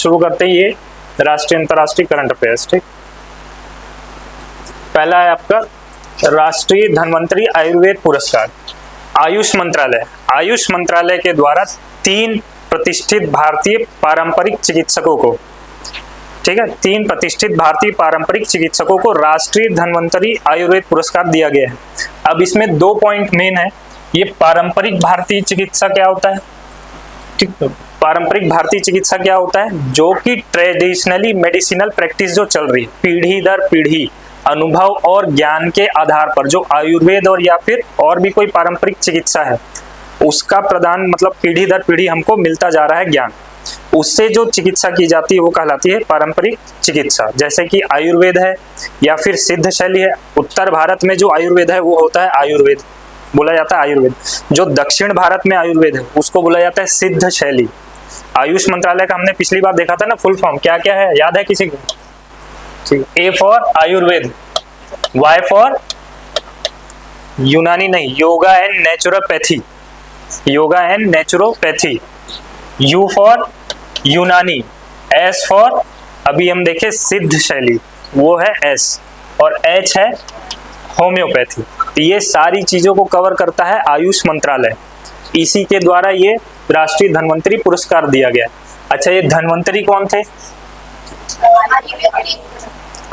शुरू करते हैं ये राष्ट्रीय अंतर्राष्ट्रीय करंट अफेयर्स। ठीक, पहला है आपका राष्ट्रीय धन्वंतरी आयुर्वेद पुरस्कार। आयुष मंत्रालय के द्वारा 3 प्रतिष्ठित भारतीय पारंपरिक चिकित्सकों को, ठीक है, 3 प्रतिष्ठित भारतीय पारंपरिक चिकित्सकों को राष्ट्रीय धन्वंतरी आयुर्वेद पुरस्कार दिया गया है। अब इसमें 2 पॉइंट मेन है। ये पारंपरिक भारतीय चिकित्सा क्या होता है? ठीक, पारंपरिक भारतीय चिकित्सा क्या होता है? जो कि ट्रेडिशनली मेडिसिनल प्रैक्टिस जो चल रही है पीढ़ी दर पीढ़ी, अनुभव और ज्ञान के आधार पर, जो आयुर्वेद और या फिर और भी कोई पारंपरिक चिकित्सा है उसका प्रदान, मतलब पीढ़ी दर पीढ़ी हमको मिलता जा रहा है ज्ञान, उससे जो चिकित्सा की जाती है वो कहलाती है पारंपरिक चिकित्सा। जैसे कि आयुर्वेद है या फिर सिद्ध शैली है। उत्तर भारत में जो आयुर्वेद है वो होता है आयुर्वेद, बोला जाता है आयुर्वेद। जो दक्षिण भारत में आयुर्वेद है उसको बोला जाता है सिद्ध शैली। आयुष मंत्रालय का हमने पिछली बार देखा था ना, फुल फॉर्म क्या क्या है, याद है किसी को? ठीक, A for Ayurveda, Y for Unani नहीं, yoga and naturopathy, yoga and naturopathy. U for Unani, S for अभी हम देखे सिद्ध शैली, वो है एस, और एच है होम्योपैथी। ये सारी चीजों को कवर करता है आयुष मंत्रालय। इसी के द्वारा ये राष्ट्रीय धन्वंतरी पुरस्कार दिया गया। अच्छा, ये धन्वंतरी कौन थे?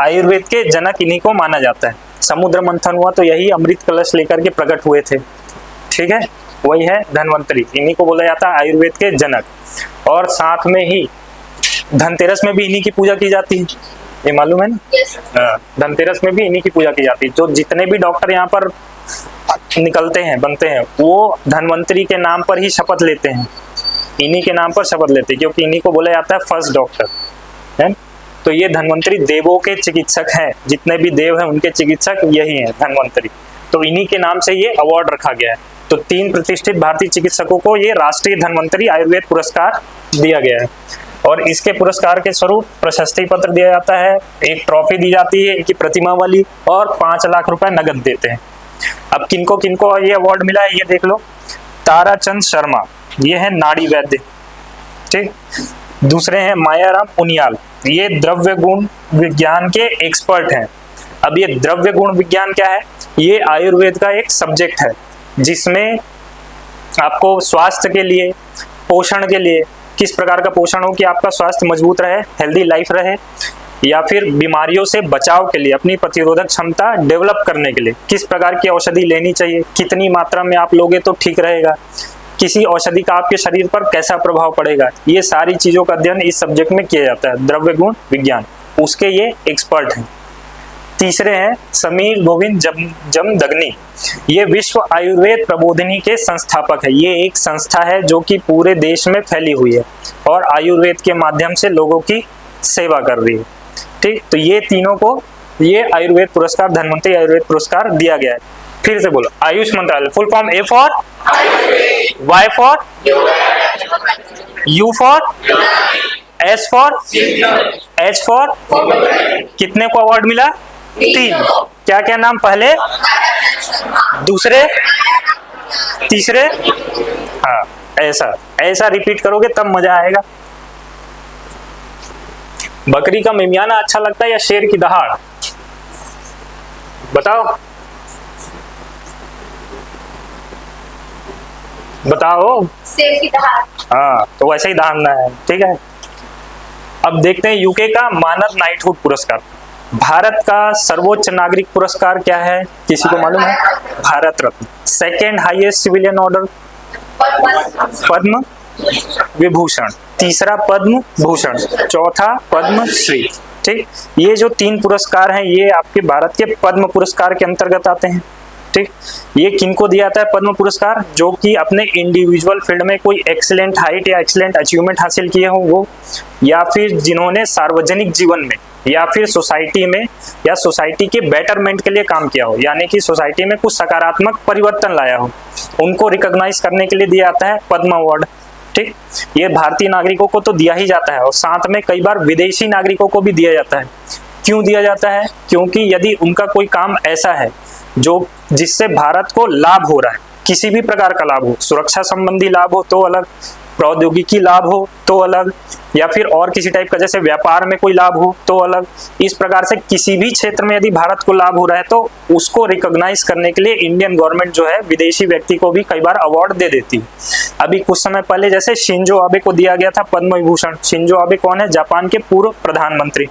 आयुर्वेद के जनक इन्हीं को माना जाता है। समुद्र मंथन हुआ तो यही अमृत कलश लेकर के प्रकट हुए थे। ठीक है, वही है धन्वंतरी, इन्हीं को बोला जाता है आयुर्वेद के जनक। और साथ में ही धनतेरस में भी इन्हीं की पूजा की जाती है, ये मालूम है ना? धनतेरस में भी इन्हीं की पूजा की जाती है। जो जितने भी डॉक्टर यहाँ पर निकलते हैं, बनते हैं, वो धन्वंतरी के नाम पर ही शपथ लेते हैं, इन्हीं के नाम पर शपथ लेते हैं, क्योंकि इन्हीं को बोला जाता है फर्स्ट डॉक्टर है। तो ये धन्वंतरी देवों के चिकित्सक हैं, जितने भी देव हैं उनके चिकित्सक यही हैं धन्वंतरी। तो इन्हीं के नाम से ये अवार्ड रखा गया है। तो 3 प्रतिष्ठित भारतीय चिकित्सकों को ये राष्ट्रीय धन्वंतरी आयुर्वेद पुरस्कार दिया गया है। और इसके पुरस्कार के स्वरूप प्रशस्ति पत्र दिया जाता है, एक ट्रॉफी दी जाती है इनकी प्रतिमा वाली, और 5 लाख रुपए नगद देते हैं। अब किनको किनको ये अवार्ड मिला है ये देख लो। ताराचंद शर्मा, ये है नाड़ी वैद्य, ठीक। दूसरे हैं मायाराम उनियाल, ये द्रव्य गुण विज्ञान के एक्सपर्ट हैं। अब ये द्रव्य गुण विज्ञान क्या है? ये आयुर्वेद का एक सब्जेक्ट है जिसमें आपको स्वास्थ्य के लिए, पोषण के लिए, किस प्रकार का पोषण हो कि आपका स्वास्थ्य मजबूत रहे, हेल्दी लाइफ रहे, या फिर बीमारियों से बचाव के लिए, अपनी प्रतिरोधक क्षमता डेवलप करने के लिए किस प्रकार की औषधि लेनी चाहिए, कितनी मात्रा में आप लोगे तो ठीक रहेगा, किसी औषधि का आपके शरीर पर कैसा प्रभाव पड़ेगा, ये सारी चीजों का अध्ययन इस सब्जेक्ट में किया जाता है, द्रव्य गुण विज्ञान, उसके ये एक्सपर्ट हैं। तीसरे हैं समीर गोविंद जमदग्नि, ये विश्व आयुर्वेद प्रबोधिनी के संस्थापक है। ये एक संस्था है जो कि पूरे देश में फैली हुई है और आयुर्वेद के माध्यम से लोगों की सेवा कर रही है, ठीक। तो ये तीनों को ये आयुर्वेद पुरस्कार, धन्वंतरी आयुर्वेद पुरस्कार दिया गया है। फिर से बोलो, आयुष मंत्रालय, full form A for Y for U for S for H for, कितने को अवार्ड मिला? 3। क्या क्या नाम? पहले, दूसरे, तीसरे, हाँ, ऐसा ऐसा रिपीट करोगे तब मजा आएगा। बकरी का मिमियाना अच्छा लगता है या शेर की दहाड़? बताओ बताओ। शेर की दहाड़। हाँ, तो वैसे ही दहाड़ना है, ठीक है। अब देखते हैं यूके का मानद नाइटहुड पुरस्कार। भारत का सर्वोच्च नागरिक पुरस्कार क्या है, किसी को मालूम है? Bharat Ratna. Second highest civilian order Padma Vibhushan, तीसरा पद्म भूषण, चौथा पद्म श्री, ठीक। ये जो 3 पुरस्कार हैं ये आपके भारत के पद्म पुरस्कार के अंतर्गत आते हैं, ठीक। ये किनको दिया जाता है पद्म पुरस्कार? जो कि अपने इंडिविजुअल फील्ड में कोई एक्सीलेंट हाइट या एक्सीलेंट अचीवमेंट हासिल किए हो वो, या फिर जिन्होंने सार्वजनिक जीवन में या फिर सोसाइटी में या सोसाइटी के बेटरमेंट के लिए काम किया हो, यानी कि सोसाइटी में कुछ सकारात्मक परिवर्तन लाया हो, उनको रिकॉग्नाइज करने के लिए दिया जाता है पद्म अवार्ड, ठीक। ये भारतीय नागरिकों को तो दिया ही जाता है और साथ में कई बार विदेशी नागरिकों को भी दिया जाता है। क्यों दिया जाता है? क्योंकि यदि उनका कोई काम ऐसा है जो जिससे भारत को लाभ हो रहा है, किसी भी प्रकार का लाभ हो, सुरक्षा संबंधी लाभ हो तो अलग, प्रौद्योगिकी लाभ हो तो अलग, या फिर और किसी टाइप का जैसे व्यापार में कोई लाभ हो तो अलग। इस प्रकार से किसी भी क्षेत्र में यदि भारत को लाभ हो रहा है तो उसको रिकॉग्नाइज करने के लिए इंडियन गवर्नमेंट जो है विदेशी व्यक्ति को भी कई बार अवार्ड दे देती है। अभी कुछ समय पहले जैसे शिंजो आबे को दिया गया था पद्म विभूषण। शिंजो आबे कौन है? जापान के पूर्व प्रधानमंत्री।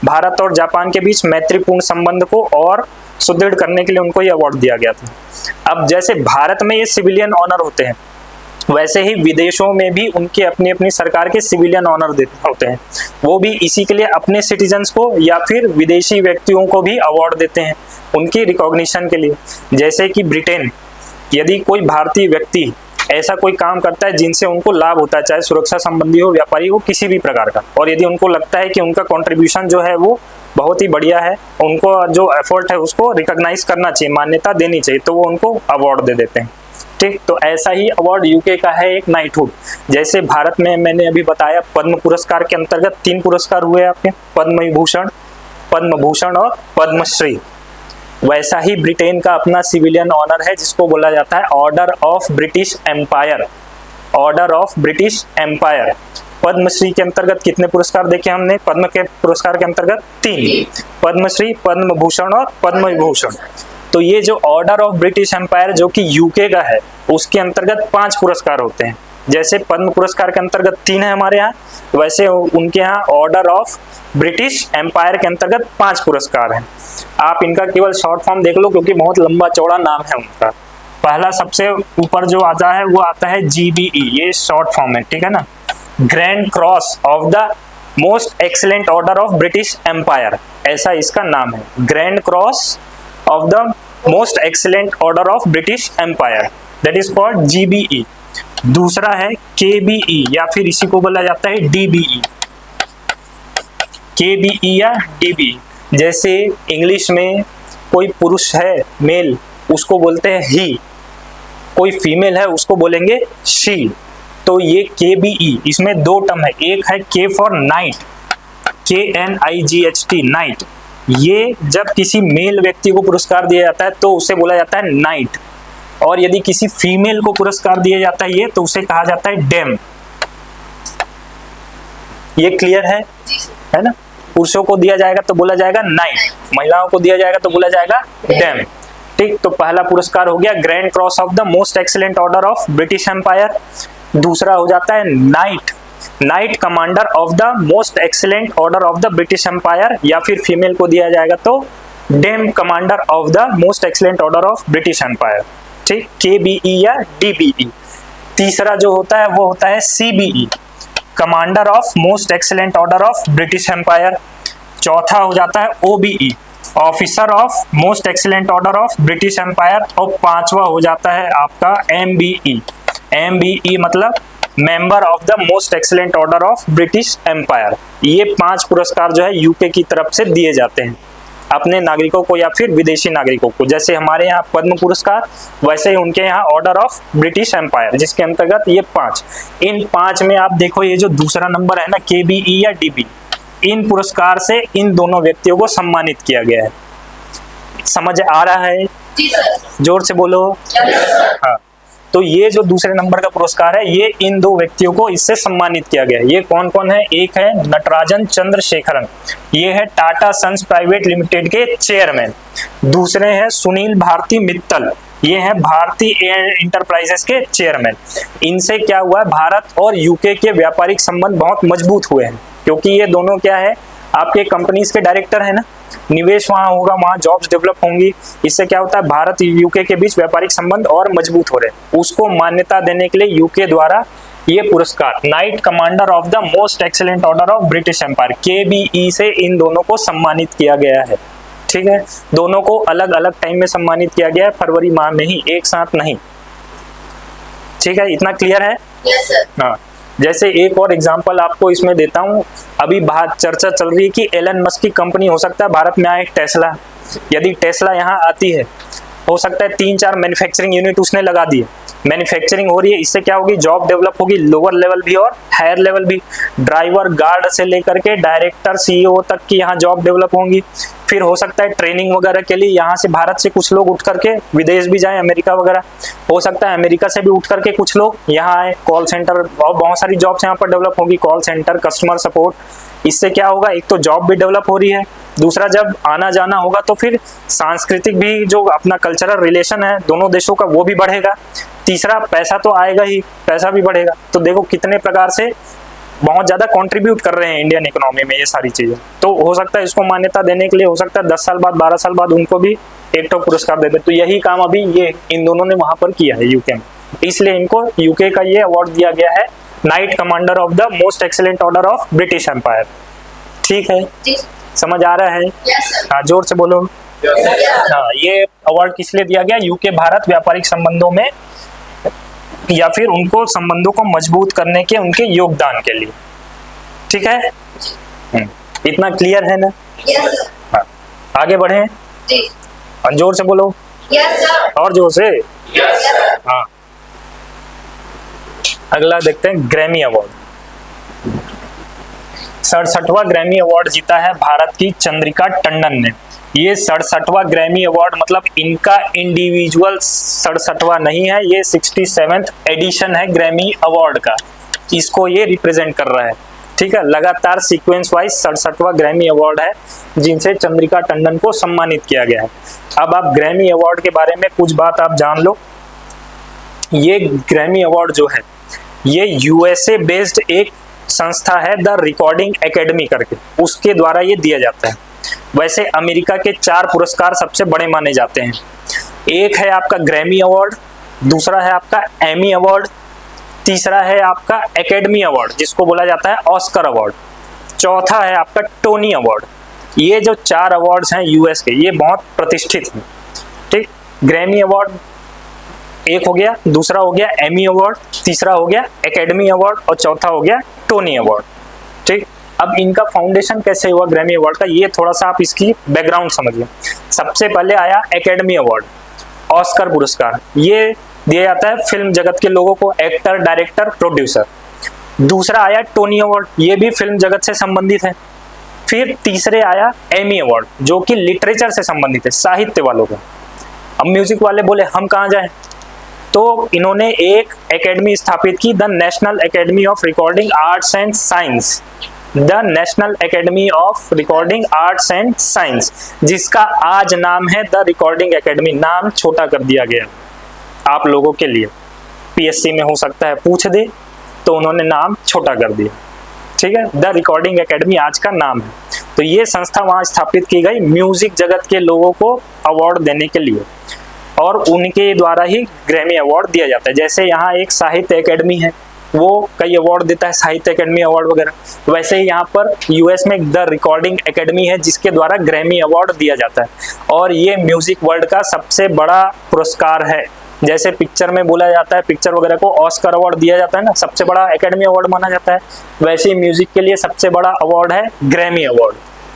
भारत और जापान के बीच मैत्रीपूर्ण संबंध को और सुदृढ़ करने के लिए उनको ये अवार्ड दिया गया था। अब जैसे भारत में ये सिविलियन ऑनर होते हैं, वैसे ही विदेशों में भी उनके अपनी अपनी सरकार के सिविलियन ऑनर होते हैं। वो भी इसी के लिए अपने सिटीजन्स को या फिर विदेशी व्यक्तियों को भी अवार्ड देते हैं उनकी रिकॉग्निशन के लिए। जैसे कि ब्रिटेन, यदि कोई भारतीय व्यक्ति ऐसा कोई काम करता है जिनसे उनको लाभ होता है, चाहे सुरक्षा संबंधी हो, व्यापारी हो, किसी भी प्रकार का, और यदि उनको लगता है कि उनका कंट्रीब्यूशन जो है वो बहुत ही बढ़िया है, उनको जो एफर्ट है उसको रिकॉग्नाइज करना चाहिए, मान्यता देनी चाहिए, तो वो उनको अवार्ड दे देते हैं। ठीक, तो ऐसा ही अवार्ड यूके का है एक नाइटहुड। जैसे भारत में मैंने अभी बताया पद्म पुरस्कार के अंतर्गत 3 पुरस्कार हुए आपके, पद्म विभूषण, पद्म भूषण और पद्मश्री। वैसा ही ब्रिटेन का अपना सिविलियन ऑनर है जिसको बोला जाता है Order of British Empire. Order of British Empire. Padmashri के अंतर्गत कितने पुरस्कार देखे हमने? पद्म के पुरस्कार के अंतर्गत 3, पद्मश्री, पद्म भूषण और पद्म विभूषण। तो ये जो ऑर्डर ऑफ ब्रिटिश एम्पायर जो कि यूके का है, उसके अंतर्गत 5 पुरस्कार होते हैं। जैसे पद्म पुरस्कार के अंतर्गत 3 है हमारे यहाँ, वैसे उनके यहाँ ऑर्डर ऑफ ब्रिटिश एम्पायर के अंतर्गत 5 पुरस्कार हैं। आप इनका केवल शॉर्ट फॉर्म देख लो क्योंकि बहुत लंबा चौड़ा नाम है उनका। पहला सबसे ऊपर जो आता है वो आता है GBE, ये शॉर्ट फॉर्म है, ठीक है ना। Grand cross of the most excellent order of British empire, ऐसा इसका नाम है, grand cross of the most excellent order of British empire, that is called GBE। दूसरा है KBE या फिर इसी को बोला जाता है DBE, KBE या DBE। जैसे इंग्लिश में कोई पुरुष है मेल, उसको बोलते हैं ही, कोई फीमेल है उसको बोलेंगे शी। तो ये KBE, इसमें 2 टर्म है, एक है K for night, KNIGHT, night. ये जब किसी मेल व्यक्ति को पुरस्कार दिया जाता है तो उसे बोला जाता है नाइट, और यदि किसी फीमेल को पुरस्कार दिया जाता है ये, तो उसे कहा जाता है डेम। ये क्लियर है ना। पुरुषों को दिया जाएगा तो बोला जाएगा नाइट, महिलाओं को दिया जाएगा तो बोला जाएगा डेम। ठीक, तो पहला पुरस्कार हो गया grand cross of the most excellent order of British empire. दूसरा हो जाता है knight commander of the most excellent order of the British empire, या फिर फीमेल को दिया जाएगा तो dame commander of the most excellent order of British empire. ठीक, KBE या DBE। तीसरा जो होता है वो होता है CBE, commander of most excellent order of British empire. चौथा हो जाता है OBE, officer of most excellent order of British empire. और 5वां हो जाता है आपका MBE मतलब member of the most excellent order of British empire. ये 5 पुरस्कार जो है यूके की तरफ से दिए जाते हैं अपने नागरिकों को या फिर विदेशी नागरिकों को। जैसे हमारे यहाँ पद्म पुरस्कार, वैसे ही उनके यहाँ ऑर्डर ऑफ ब्रिटिश एम्पायर, जिसके अंतर्गत ये 5। इन 5 में आप देखो ये जो दूसरा नंबर है ना KBE या DBE, इन पुरस्कार से इन दोनों व्यक्तियों को सम्मानित किया गया है। समझ आ रहा है? जोर से बोलो। हाँ, तो ये जो दूसरे नंबर का पुरस्कार है ये इन 2 व्यक्तियों को इससे सम्मानित किया गया है। ये कौन कौन है? एक है नटराजन चंद्रशेखरन, ये है टाटा सन्स प्राइवेट लिमिटेड के चेयरमैन। दूसरे हैं सुनील भारती मित्तल, ये है भारती एयर इंटरप्राइजेस के चेयरमैन। इनसे क्या हुआ है, भारत और यूके के व्यापारिक संबंध बहुत मजबूत हुए हैं, क्योंकि ये दोनों क्या है आपके कंपनीज के डायरेक्टर है ना, निवेश वहां होगा, वहां जॉब्स डेवलप होंगी। इससे क्या होता है भारत यूके के बीच व्यापारिक संबंध और मजबूत हो रहे हैं। उसको मान्यता देने के लिए यूके द्वारा ये पुरस्कार knight commander of the most excellent order of British empire KBE से इन दोनों को सम्मानित किया गया है। ठीक है, दोनों को अलग अलग टाइम में सम्मानित किया गया है, फरवरी माह में ही, एक साथ नहीं। ठीक है, इतना क्लियर है? yes, हाँ, जैसे एक और एग्जांपल आपको इसमें देता हूँ। अभी बात चर्चा चल रही है कि एलन मस्क की कंपनी हो सकता है भारत में आए टेस्ला। यदि टेस्ला यहाँ आती है, हो सकता है 3-4 मैन्युफैक्चरिंग यूनिट उसने लगा दिए, मैन्युफैक्चरिंग हो रही है, इससे क्या होगी जॉब डेवलप होगी, लोअर लेवल भी और हायर लेवल भी। ड्राइवर गार्ड से लेकर के डायरेक्टर CEO तक की यहाँ जॉब डेवलप होंगी। फिर हो सकता है ट्रेनिंग वगैरह के लिए यहाँ से भारत से कुछ लोग उठ करके विदेश भी जाएं, अमेरिका वगैरह। हो सकता है अमेरिका से भी उठ करके कुछ लोग यहाँ आए, कॉल सेंटर और बहुत सारी जॉब्स यहाँ पर डेवलप होगी, कॉल सेंटर, कस्टमर सपोर्ट। इससे क्या होगा, एक तो जॉब भी डेवलप हो रही है, दूसरा जब आना जाना होगा तो फिर सांस्कृतिक भी जो अपना कल्चरल रिलेशन है दोनों देशों का वो भी बढ़ेगा, तीसरा पैसा तो आएगा ही, पैसा भी बढ़ेगा। तो देखो कितने प्रकार से बहुत ज्यादा कंट्रीब्यूट कर रहे हैं इंडियन इकोनॉमी में ये सारी चीजें। तो हो सकता है इसको मान्यता देने के लिए हो सकता है 10 साल बाद 12 साल बाद उनको भी एक तो पुरस्कार दे दे। तो यही काम अभी ये इन दोनों ने वहां पर किया है यूके में, इसलिए इनको यूके का ये अवार्ड दिया गया है, knight commander of the most excellent order of British empire. ठीक है, समझ आ रहा है? हाँ, जोर से बोलो। हाँ, ये अवार्ड किस लिए दिया गया? यूके भारत व्यापारिक संबंधों में या फिर उनको संबंधों को मजबूत करने के उनके योगदान के लिए। ठीक है, इतना क्लियर है ना? हाँ, आगे बढ़े। और जोर से बोलो। और जोर से। हाँ, अगला देखते हैं ग्रैमी अवार्ड। 67वां ग्रैमी अवार्ड जीता है भारत की चंद्रिका टंडन ने। ये 67वां ग्रैमी अवार्ड मतलब इनका इंडिविजुअल 67वां नहीं है, ये 67th एडिशन है ग्रैमी अवार्ड का, इसको ये रिप्रेजेंट कर रहा है। ठीक है, लगातार सीक्वेंस वाइज 67वां ग्रैमी अवार्ड है जिनसे चंद्रिका टंडन को सम्मानित किया गया है। अब आप ग्रैमी अवार्ड के बारे में कुछ बात आप जान लो। ये ग्रैमी अवार्ड जो है ये यूएसए बेस्ड एक संस्था है, द रिकॉर्डिंग एकेडमी करके, उसके द्वारा ये दिया जाता है। वैसे अमेरिका के 4 पुरस्कार सबसे बड़े माने जाते हैं। एक है आपका ग्रैमी अवार्ड, दूसरा है आपका एमी अवार्ड, तीसरा है आपका एकेडमी अवार्ड जिसको बोला जाता है ऑस्कर अवार्ड, चौथा है आपका टोनी अवार्ड। ये जो 4 अवार्ड्स हैं यूएस के, ये बहुत प्रतिष्ठित हैं। ठीक, ग्रैमी अवार्ड एक हो गया, दूसरा हो गया एमी अवार्ड, तीसरा हो गया एकेडमी अवार्ड और चौथा हो गया टोनी अवार्ड। ठीक, अब इनका फाउंडेशन कैसे हुआ ग्रैमी अवार्ड का, ये थोड़ा सा आप इसकी बैकग्राउंड समझिए। सबसे पहले आया एकेडमी अवार्ड, ऑस्कर पुरस्कार, ये दिया जाता है फिल्म जगत के लोगों को, एक्टर, डायरेक्टर, प्रोड्यूसर। दूसरा आया टोनी अवार्ड, ये भी फिल्म जगत से संबंधित है। फिर तीसरे आया एमी अवार्ड जो कि लिटरेचर से संबंधित है, साहित्य वालों का। अब म्यूजिक वाले बोले हम कहाँ जाएं, तो इन्होंने एक एकेडमी स्थापित की, the national academy of recording arts and science, the national academy of recording arts and science, जिसका आज नाम है द रिकॉर्डिंग एकेडमी। नाम छोटा कर दिया गया आप लोगों के लिए, पीएससी में हो सकता है पूछ दे, तो उन्होंने नाम छोटा कर दिया। ठीक है, द रिकॉर्डिंग एकेडमी आज का नाम है। तो ये संस्था वहां स्थापित की गई म्यूजिक जगत के लोगों को अवार्ड देने के लिए, और उनके द्वारा ही ग्रैमी अवार्ड दिया जाता है। जैसे यहाँ एक साहित्य एकेडमी है, वो कई अवार्ड देता है, साहित्य एकेडमी अवार्ड वगैरह, वैसे ही यहाँ पर यूएस में द रिकॉर्डिंग एकेडमी है जिसके द्वारा ग्रैमी अवार्ड दिया जाता है। और ये म्यूजिक वर्ल्ड का सबसे बड़ा पुरस्कार है। जैसे पिक्चर में बोला जाता है, पिक्चर वगैरह को ऑस्कर अवार्ड दिया जाता है ना, सबसे बड़ा एकेडमी अवार्ड माना जाता है, वैसे ही म्यूजिक के लिए सबसे बड़ा अवार्ड है ग्रैमी अवार्ड।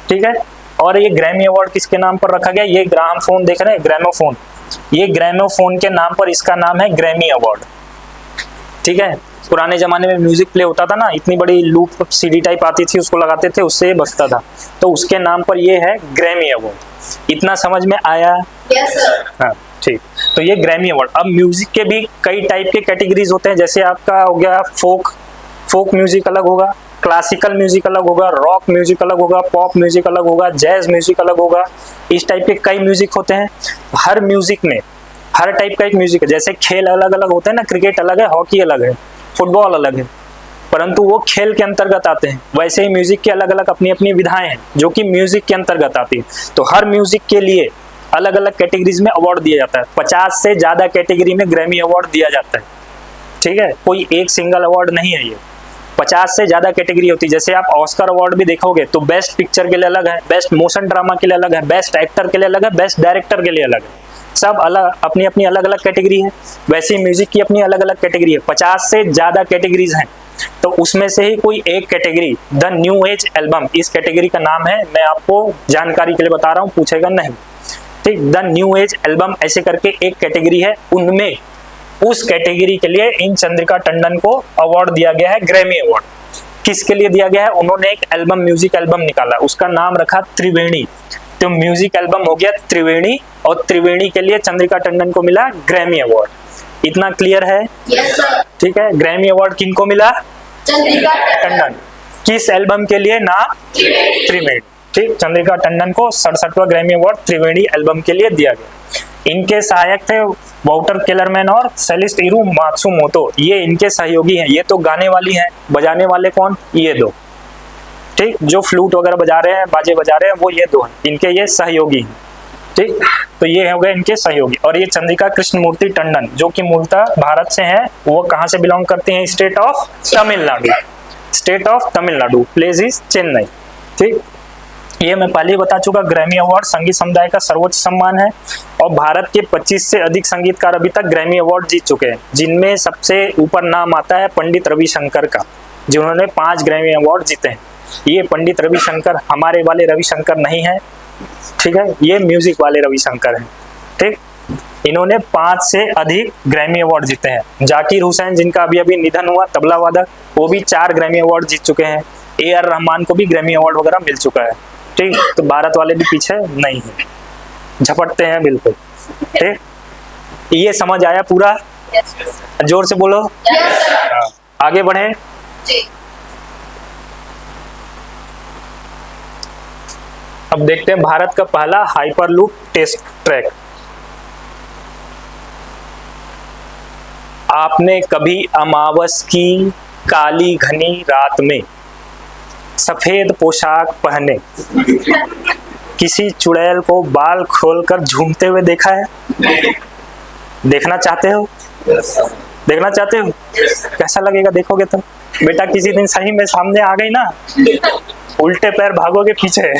ठीक है, और ये ग्रैमी अवार्ड किसके नाम पर रखा गया? ये ग्रामोफोन देख रहे हैं, ग्रामोफोन, ये ग्रामोफोन के नाम पर इसका नाम है ग्रैमी अवार्ड। ठीक है, पुराने जमाने में म्यूजिक प्ले होता था ना, इतनी बड़ी लूप सीडी टाइप आती थी, उसको लगाते थे, उससे ये बजता था, तो उसके नाम पर ये है ग्रैमी अवार्ड। इतना समझ में आया? Yes sir. हाँ, ठीक। तो ये ग्रैमी अवार्ड। अब म्यूजिक के भी कई टाइप के कैटेगरीज होते हैं, जैसे आपका हो गया फोक म्यूजिक अलग होगा, क्लासिकल म्यूजिक अलग होगा, रॉक म्यूजिक अलग होगा, पॉप म्यूजिक अलग होगा, जैज म्यूजिक अलग होगा। इस टाइप के कई म्यूजिक होते हैं। हर म्यूजिक में हर टाइप का एक म्यूजिक है। जैसे खेल अलग अलग होते हैं ना, क्रिकेट अलग है, हॉकी अलग है, फुटबॉल अलग है, परंतु वो खेल के अंतर्गत आते हैं। वैसे ही म्यूजिक के अलग अलग अपनी अपनी विधाएं हैं जो कि म्यूजिक के अंतर्गत आती है। तो हर म्यूजिक के लिए अलग अलग कैटेगरीज में अवार्ड दिया जाता है। 50 से ज्यादा कैटेगरी में ग्रैमी अवार्ड दिया जाता है। ठीक है, कोई एक सिंगल अवार्ड नहीं है, ये 50 से ज्यादा कैटेगरी होती है। जैसे आप ऑस्कर अवार्ड भी देखोगे तो बेस्ट पिक्चर के लिए अलग है, बेस्ट मोशन ड्रामा के लिए अलग है, बेस्ट एक्टर के लिए अलग है, बेस्ट डायरेक्टर के लिए अलग है। सब अलग अपनी अपनी अलग अलग कैटेगरी है। वैसे ही म्यूजिक की अपनी अलग अलग कैटेगरी है। 50 से ज्यादा कैटेगरीज हैं, तो उसमें से ही कोई एक category the new age album, इस कैटेगरी का नाम है। मैं आपको जानकारी के लिए बता रहा हूँ, पूछेगा नहीं। ठीक, द न्यू एज एल्बम ऐसे करके एक कैटेगरी है, उनमें उस कैटेगरी के लिए इन चंद्रिका टंडन को अवार्ड दिया गया है, ग्रैमी अवार्ड। किसके लिए दिया गया है? उन्होंने एक एल्बम, म्यूजिक एल्बम निकाला, उसका नाम रखा त्रिवेणी। तो म्यूजिक एल्बम हो गया त्रिवेणी, और त्रिवेणी के लिए चंद्रिका टंडन को मिला ग्रैमी अवार्ड। इतना क्लियर है? Yes sir. ठीक है, ग्रैमी अवार्ड किनको मिला? चंद्रिका टंडन। किस एल्बम के लिए? नाम त्रिवेणी। ठीक, चंद्रिका टंडन को 67वां ग्रैमी अवार्ड त्रिवेणी एल्बम के लिए दिया गया। इनके सहायक थे वाउटर केलरमैन और सेलिस्ट इरू मात्सुमोतो, ये इनके सहयोगी हैं। ये तो गाने वाली हैं, बजाने वाले कौन? ये दो। ठीक, जो फ्लूट वगैरह बजा रहे हैं, बाजे बजा रहे हैं, वो ये दो हैं, इनके ये सहयोगी हैं। ठीक, तो ये हो गए इनके सहयोगी। और ये चंद्रिका कृष्णमूर्ति टंडन जो कि मूलतः भारत से हैं, वो कहाँ से बिलोंग करते हैं? State of Tamil Nadu. State of Tamil Nadu, place is Chennai. ठीक, ये मैं पहले ही बता चुका, ग्रैमी अवार्ड संगीत समुदाय का सर्वोच्च सम्मान है और भारत के 25 से अधिक संगीतकार अभी तक ग्रैमी अवार्ड जीत चुके हैं, जिनमें सबसे ऊपर नाम आता है पंडित रविशंकर का, जिन्होंने 5 ग्रैमी अवार्ड जीते हैं। ये पंडित रविशंकर हमारे वाले रविशंकर नहीं है, ठीक है, ये म्यूजिक वाले रविशंकर हैं। ठीक, इन्होंने 5 से अधिक ग्रैमी अवार्ड जीते हैं। जाकिर हुसैन जिनका अभी अभी निधन हुआ, तबला वादक, वो भी 4 ग्रैमी अवार्ड जीत चुके हैं। AR रहमान को भी ग्रैमी अवार्ड वगैरह मिल चुका है। ठीक, तो भारत वाले भी पीछे नहीं है, झपटते हैं बिल्कुल। ठीक, ये समझ आया पूरा? जोर से बोलो। आगे बढ़े। अब देखते हैं भारत का पहला हाइपरलूप टेस्ट ट्रैक। आपने कभी अमावस की काली घनी रात में सफेद पोशाक पहने किसी चुड़ैल को बाल खोलकर झूमते हुए देखा है? देखना चाहते हो? देखना चाहते हो? कैसा लगेगा देखोगे तो? बेटा किसी दिन सही में सामने आ गई ना, उल्टे पैर भागोगे पीछे।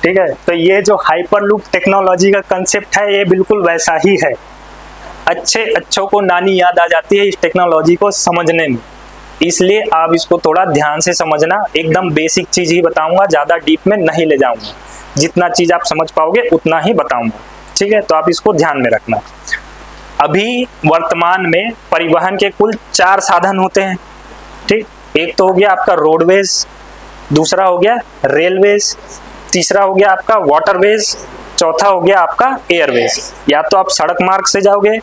ठीक है, तो ये जो हाइपरलूप टेक्नोलॉजी का कंसेप्ट है, ये बिल्कुल वैसा ही है। अच्छों को नानी याद आ जाती है इस टेक्नोलॉजी को समझने में, इसलिए आप इसको थोड़ा ध्यान से समझना। एकदम बेसिक चीज ही बताऊंगा, ज्यादा डीप में नहीं ले जाऊंगा। जितना चीज आप समझ पाओगे उतना ही बताऊंगा। ठीक है, तो आप इसको ध्यान में रखना। अभी वर्तमान में परिवहन के कुल 4 साधन होते हैं। ठीक, एक तो हो गया आपका रोडवेज, दूसरा हो गया रेलवेज, तीसरा हो गया आपका वाटरवेज, चौथा हो गया आपका एयरवेज। या तो आप सड़क मार्ग से जाओगे,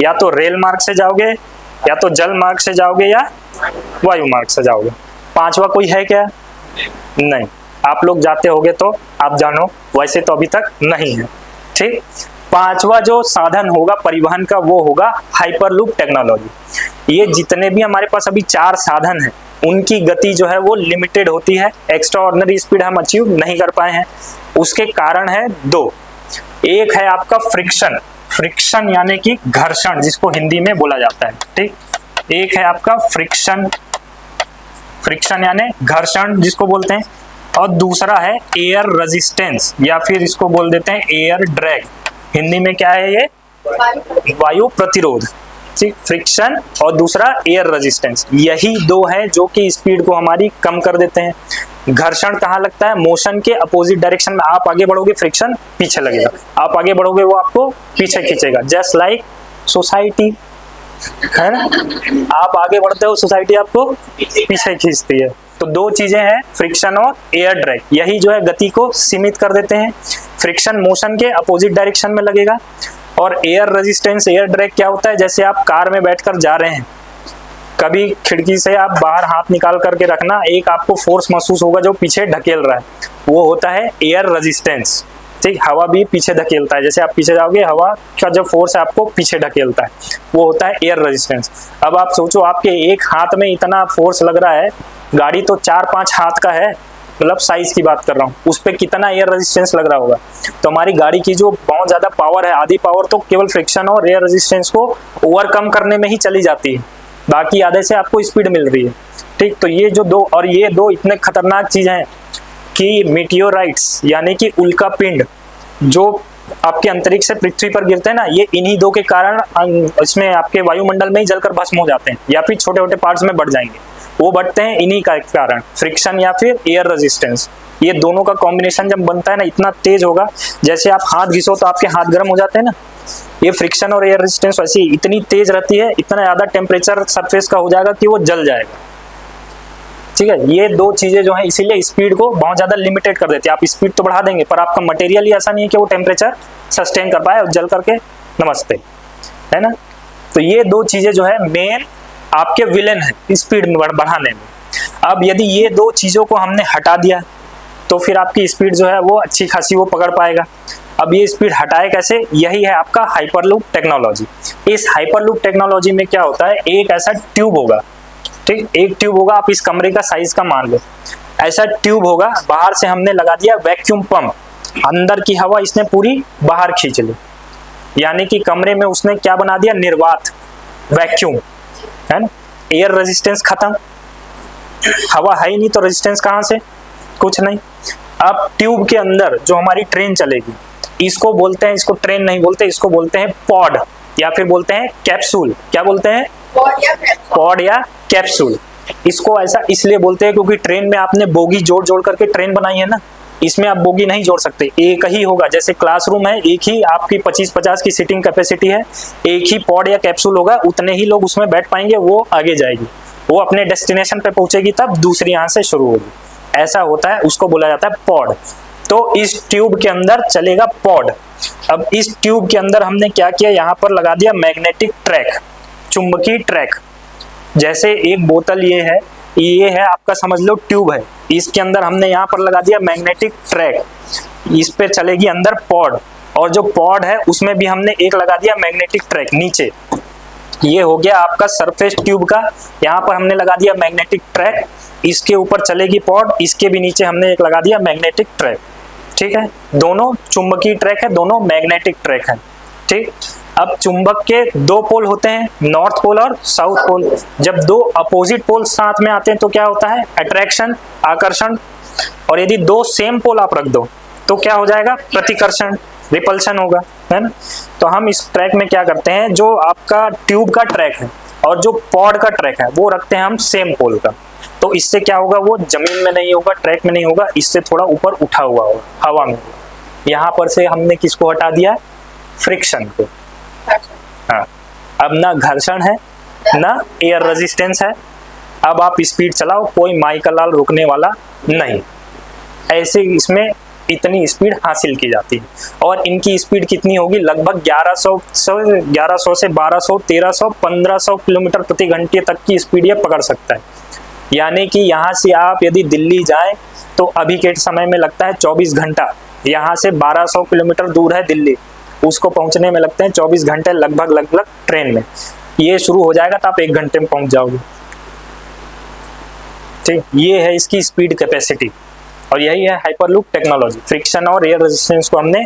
या तो रेल मार्ग से जाओगे, या तो जल मार्ग से जाओगे, या वायु मार्ग से जाओगे। 5वां कोई है क्या? नहीं। आप लोग जाते होगे तो आप जानो, वैसे तो अभी तक नहीं है। ठीक, 5वां जो साधन होगा परिवहन का, वो होगा हाइपरलूप टेक्नोलॉजी। ये जितने भी हमारे पास अभी 4 साधन हैं, उनकी गति जो है वो लिमिटेड होती है। एक्स्ट्रा ऑर्डिनरी स्पीड हम अचीव नहीं कर पाए हैं। उसके कारण है 2। एक है आपका फ्रिक्शन, फ्रिक्शन यानी कि घर्षण, जिसको हिंदी में बोला जाता है। ठीक, एक है आपका फ्रिक्शन, फ्रिक्शन यानी घर्षण जिसको बोलते हैं, और दूसरा है एयर रेजिस्टेंस, या फिर इसको बोल देते हैं एयर ड्रैग। हिंदी में क्या है ये? वायु प्रतिरोध। ठीक, फ्रिक्शन और दूसरा एयर रेजिस्टेंस, यही 2 है जो कि स्पीड को हमारी कम कर देते हैं। घर्षण कहाँ लगता है? मोशन के अपोजिट डायरेक्शन में। आप आगे बढ़ोगे फ्रिक्शन पीछे लगेगा, आप आगे बढ़ोगे वो आपको पीछे खींचेगा। जस्ट लाइक सोसाइटी, है ना? आप आगे बढ़ते हो, सोसाइटी आपको पीछे खींचती है। तो 2 चीजें हैं, फ्रिक्शन और एयर ड्रैग, यही जो है गति को सीमित कर देते हैं। फ्रिक्शन मोशन के अपोजिट डायरेक्शन में लगेगा, और एयर रेजिस्टेंस, एयर ड्रैग क्या होता है? जैसे आप कार में बैठकर जा रहे हैं, कभी खिड़की से आप बाहर हाथ निकाल करके रखना, एक आपको फोर्स महसूस होगा जो पीछे ढकेल रहा है, वो होता है एयर रेजिस्टेंस। ठीक, हवा भी पीछे धकेलता है, जैसे आप पीछे जाओगे हवा का जो फोर्स है आपको पीछे ढकेलता है, वो होता है एयर रेजिस्टेंस। अब आप सोचो, आपके एक हाथ में इतना फोर्स लग रहा है, गाड़ी तो 4-5 हाथ का है, मतलब साइज की बात कर रहा हूँ, उस पर कितना एयर रेजिस्टेंस लग रहा होगा। तो हमारी गाड़ी की जो बहुत ज्यादा पावर है, आधी पावर तो केवल फ्रिक्शन और एयर रेजिस्टेंस को ओवरकम करने में ही चली जाती है, बाकी आधे से आपको स्पीड मिल रही है। ठीक, तो ये जो 2 और ये 2 इतने खतरनाक चीज हैं कि मीटियोराइट्स यानी कि उल्का पिंड जो आपके अंतरिक्ष से पृथ्वी पर गिरते हैं ना, ये इन्हीं 2 के कारण इसमें आपके वायुमंडल में ही जलकर भस्म हो जाते हैं, या फिर छोटे छोटे पार्ट्स में बढ़ जाएंगे। वो बढ़ते हैं इन्हीं का कारण, फ्रिक्शन या फिर एयर रेजिस्टेंस। ये दोनों का कॉम्बिनेशन जब बनता है ना, इतना तेज होगा, जैसे आप हाथ घिसो तो आपके हाथ गर्म हो जाते हैं ना, ये फ्रिक्शन और एयर रेजिस्टेंस वैसे इतनी तेज रहती है, इतना ज्यादा टेम्परेचर सरफेस का हो जाएगा कि वो जल जाएगा। ठीक है, ये दो चीजें जो है इसीलिए स्पीड को बहुत ज्यादा लिमिटेड कर देती है। आप स्पीड तो बढ़ा देंगे पर आपका मटेरियल ही ऐसा नहीं है कि वो टेम्परेचर सस्टेन कर पाए और जल करके नमस्ते, है ना। तो ये दो चीजें जो है मेन आपके विलेन है स्पीड बढ़ाने में। अब यदि ये दो चीजों को हमने हटा दिया तो फिर आपकी स्पीड जो है वो अच्छी खासी वो पकड़ पाएगा। अब ये स्पीड हटाए कैसे, यही है आपका हाइपरलूप टेक्नोलॉजी। इस हाइपरलूप टेक्नोलॉजी में क्या होता है, एक ऐसा ट्यूब होगा, ठीक, एक ट्यूब होगा, आप इस कमरे का साइज का मान लो, ऐसा ट्यूब होगा, बाहर से हमने लगा दिया वैक्यूम पंप, अंदर की हवा इसने पूरी बाहर खींच ली, यानी कि कमरे में उसने क्या बना दिया, निर्वात, वैक्यूम, है ना। एयर रेजिस्टेंस खत्म, हवा है ही नहीं तो रेजिस्टेंस कहां से, कुछ नहीं। अब ट्यूब के अंदर जो हमारी ट्रेन चलेगी, इसको बोलते हैं, इसको ट्रेन नहीं बोलते, इसको बोलते हैं पॉड या फिर बोलते हैं कैप्सूल। क्या बोलते हैं, पॉड या कैप्सूल। इसको ऐसा इसलिए बोलते हैं क्योंकि ट्रेन में आपने बोगी जोड़ जोड़ करके ट्रेन बनाई है ना, इसमें आप बोगी नहीं जोड़ सकते, एक ही होगा। जैसे क्लासरूम है, एक ही आपकी 25-50 की सीटिंग कैपेसिटी है, एक ही पॉड या कैप्सूल होगा, उतने ही लोग उसमें बैठ पाएंगे, वो आगे जाएगी, वो अपने डेस्टिनेशन पे पहुंचेगी, तब दूसरी यहाँ से शुरू होगी, ऐसा होता है, उसको बोला जाता है पॉड। तो इस ट्यूब के अंदर चलेगा पॉड। अब इस ट्यूब के अंदर हमने क्या किया, यहाँ पर लगा दिया मैग्नेटिक ट्रैक, चुंबकीय ट्रैक। जैसे एक बोतल ये है आपका, समझ लो ट्यूब है, इसके अंदर हमने यहाँ पर लगा दिया मैग्नेटिक ट्रैक, इस पे चलेगी अंदर पॉड, और जो पॉड है उसमें भी हमने एक लगा दिया मैग्नेटिक ट्रैक नीचे। ये हो गया आपका सरफेस ट्यूब का, यहाँ पर हमने लगा दिया मैग्नेटिक ट्रैक, इसके ऊपर चलेगी पॉड, इसके भी नीचे हमने एक लगा दिया मैग्नेटिक ट्रैक, ठीक है। दोनों चुंबकीय ट्रैक है, दोनों मैग्नेटिक ट्रैक है, ठीक। अब चुंबक के दो पोल होते हैं, नॉर्थ पोल और साउथ पोल। जब दो अपोजिट पोल साथ में आते हैं तो क्या होता है, अट्रैक्शन, आकर्षण। और यदि दो सेम पोल आप रख दो तो क्या हो जाएगा, प्रतिकर्षण, रिपल्शन होगा, है ना। तो हम इस ट्रैक में क्या करते हैं, जो आपका ट्यूब का ट्रैक है और जो पॉड का ट्रैक है वो रखते हैं हम सेम पोल का। तो इससे क्या होगा, वो जमीन में नहीं होगा, ट्रैक में नहीं होगा, इससे थोड़ा ऊपर उठा हुआ होगा, हवा में। यहाँ पर से हमने किसको हटा दिया, फ्रिक्शन को। हाँ, अब ना घर्षण है ना एयर रेजिस्टेंस है। अब आप स्पीड चलाओ, कोई माइका लाल रुकने वाला नहीं, ऐसे इसमें इतनी स्पीड हासिल की जाती है। और इनकी स्पीड कितनी होगी, लगभग 1100 से 1200, 1300, 1500 किलोमीटर प्रति घंटे तक की स्पीड ये पकड़ सकता है। यानी कि यहाँ से आप यदि दिल्ली जाएं तो अभी के समय में लगता है 24 घंटा। यहाँ से 1200 किलोमीटर दूर है दिल्ली, उसको पहुंचने में लगते हैं 24 घंटे लगभग ट्रेन में। ये शुरू हो जाएगा तो आप 1 घंटे में पहुंच जाओगे, ठीक। ये है इसकी स्पीड कैपेसिटी, और यही है हाइपरलूप टेक्नोलॉजी। फ्रिक्शन और एयर रेजिस्टेंस को हमने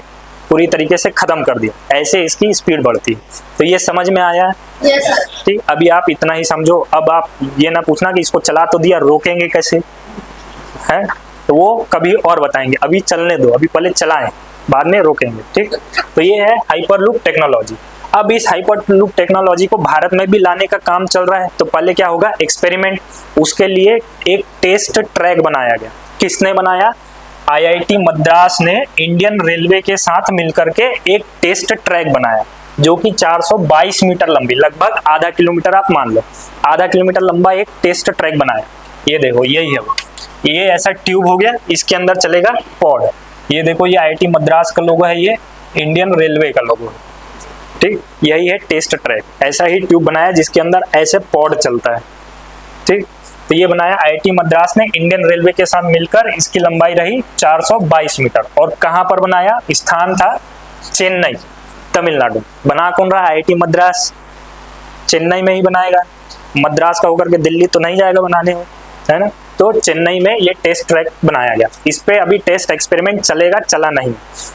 पूरी तरीके से खत्म कर दिया, ऐसे इसकी स्पीड बढ़ती है। तो ये समझ में आया है, ठीक। अभी आप इतना ही समझो, अब आप ये ना पूछना कि इसको चला तो दिया, रोकेंगे कैसे, है तो वो कभी और बताएंगे, अभी चलने दो, अभी पहले चलाएं, बाद में रोकेंगे, ठीक। तो ये है हाइपरलूप टेक्नोलॉजी। अब इस हाइपरलूप टेक्नोलॉजी को भारत में भी लाने का काम चल रहा है। तो पहले क्या होगा, एक्सपेरिमेंट, उसके लिए एक टेस्ट ट्रैक बनाया गया। किसने बनाया, आईआईटी मद्रास ने इंडियन रेलवे के साथ मिलकर के एक टेस्ट ट्रैक बनाया, जो कि 422 मीटर लंबी, लगभग आधा किलोमीटर आप मान लो, आधा किलोमीटर लंबा एक टेस्ट ट्रैक बनाया। ये देखो, यही है वो, ये ऐसा ट्यूब हो गया, इसके अंदर चलेगा पॉड। ये देखो, ये आईआईटी मद्रास का लोगो है, ये इंडियन रेलवे का लोगो है, ठीक। यही है टेस्ट ट्रैक, ऐसा ही ट्यूब बनाया जिसके अंदर ऐसे पॉड चलता है, ठीक। तो ये बनाया आईआईटी मद्रास ने इंडियन रेलवे के साथ मिलकर, इसकी लंबाई रही 422 मीटर। और कहाँ पर बनाया, स्थान था चेन्नई, तमिलनाडु। बना कौन रहा, आईआईटी मद्रास, चेन्नई में ही बनाएगा, मद्रास का होकर के दिल्ली तो नहीं जाएगा बनाने में, है ना। तो चेन्नई में ये टेस्ट ट्रैक बनाया गया। इस पे अभी टेस्ट एक्सपेरिमेंट चलेगा, चला नहीं।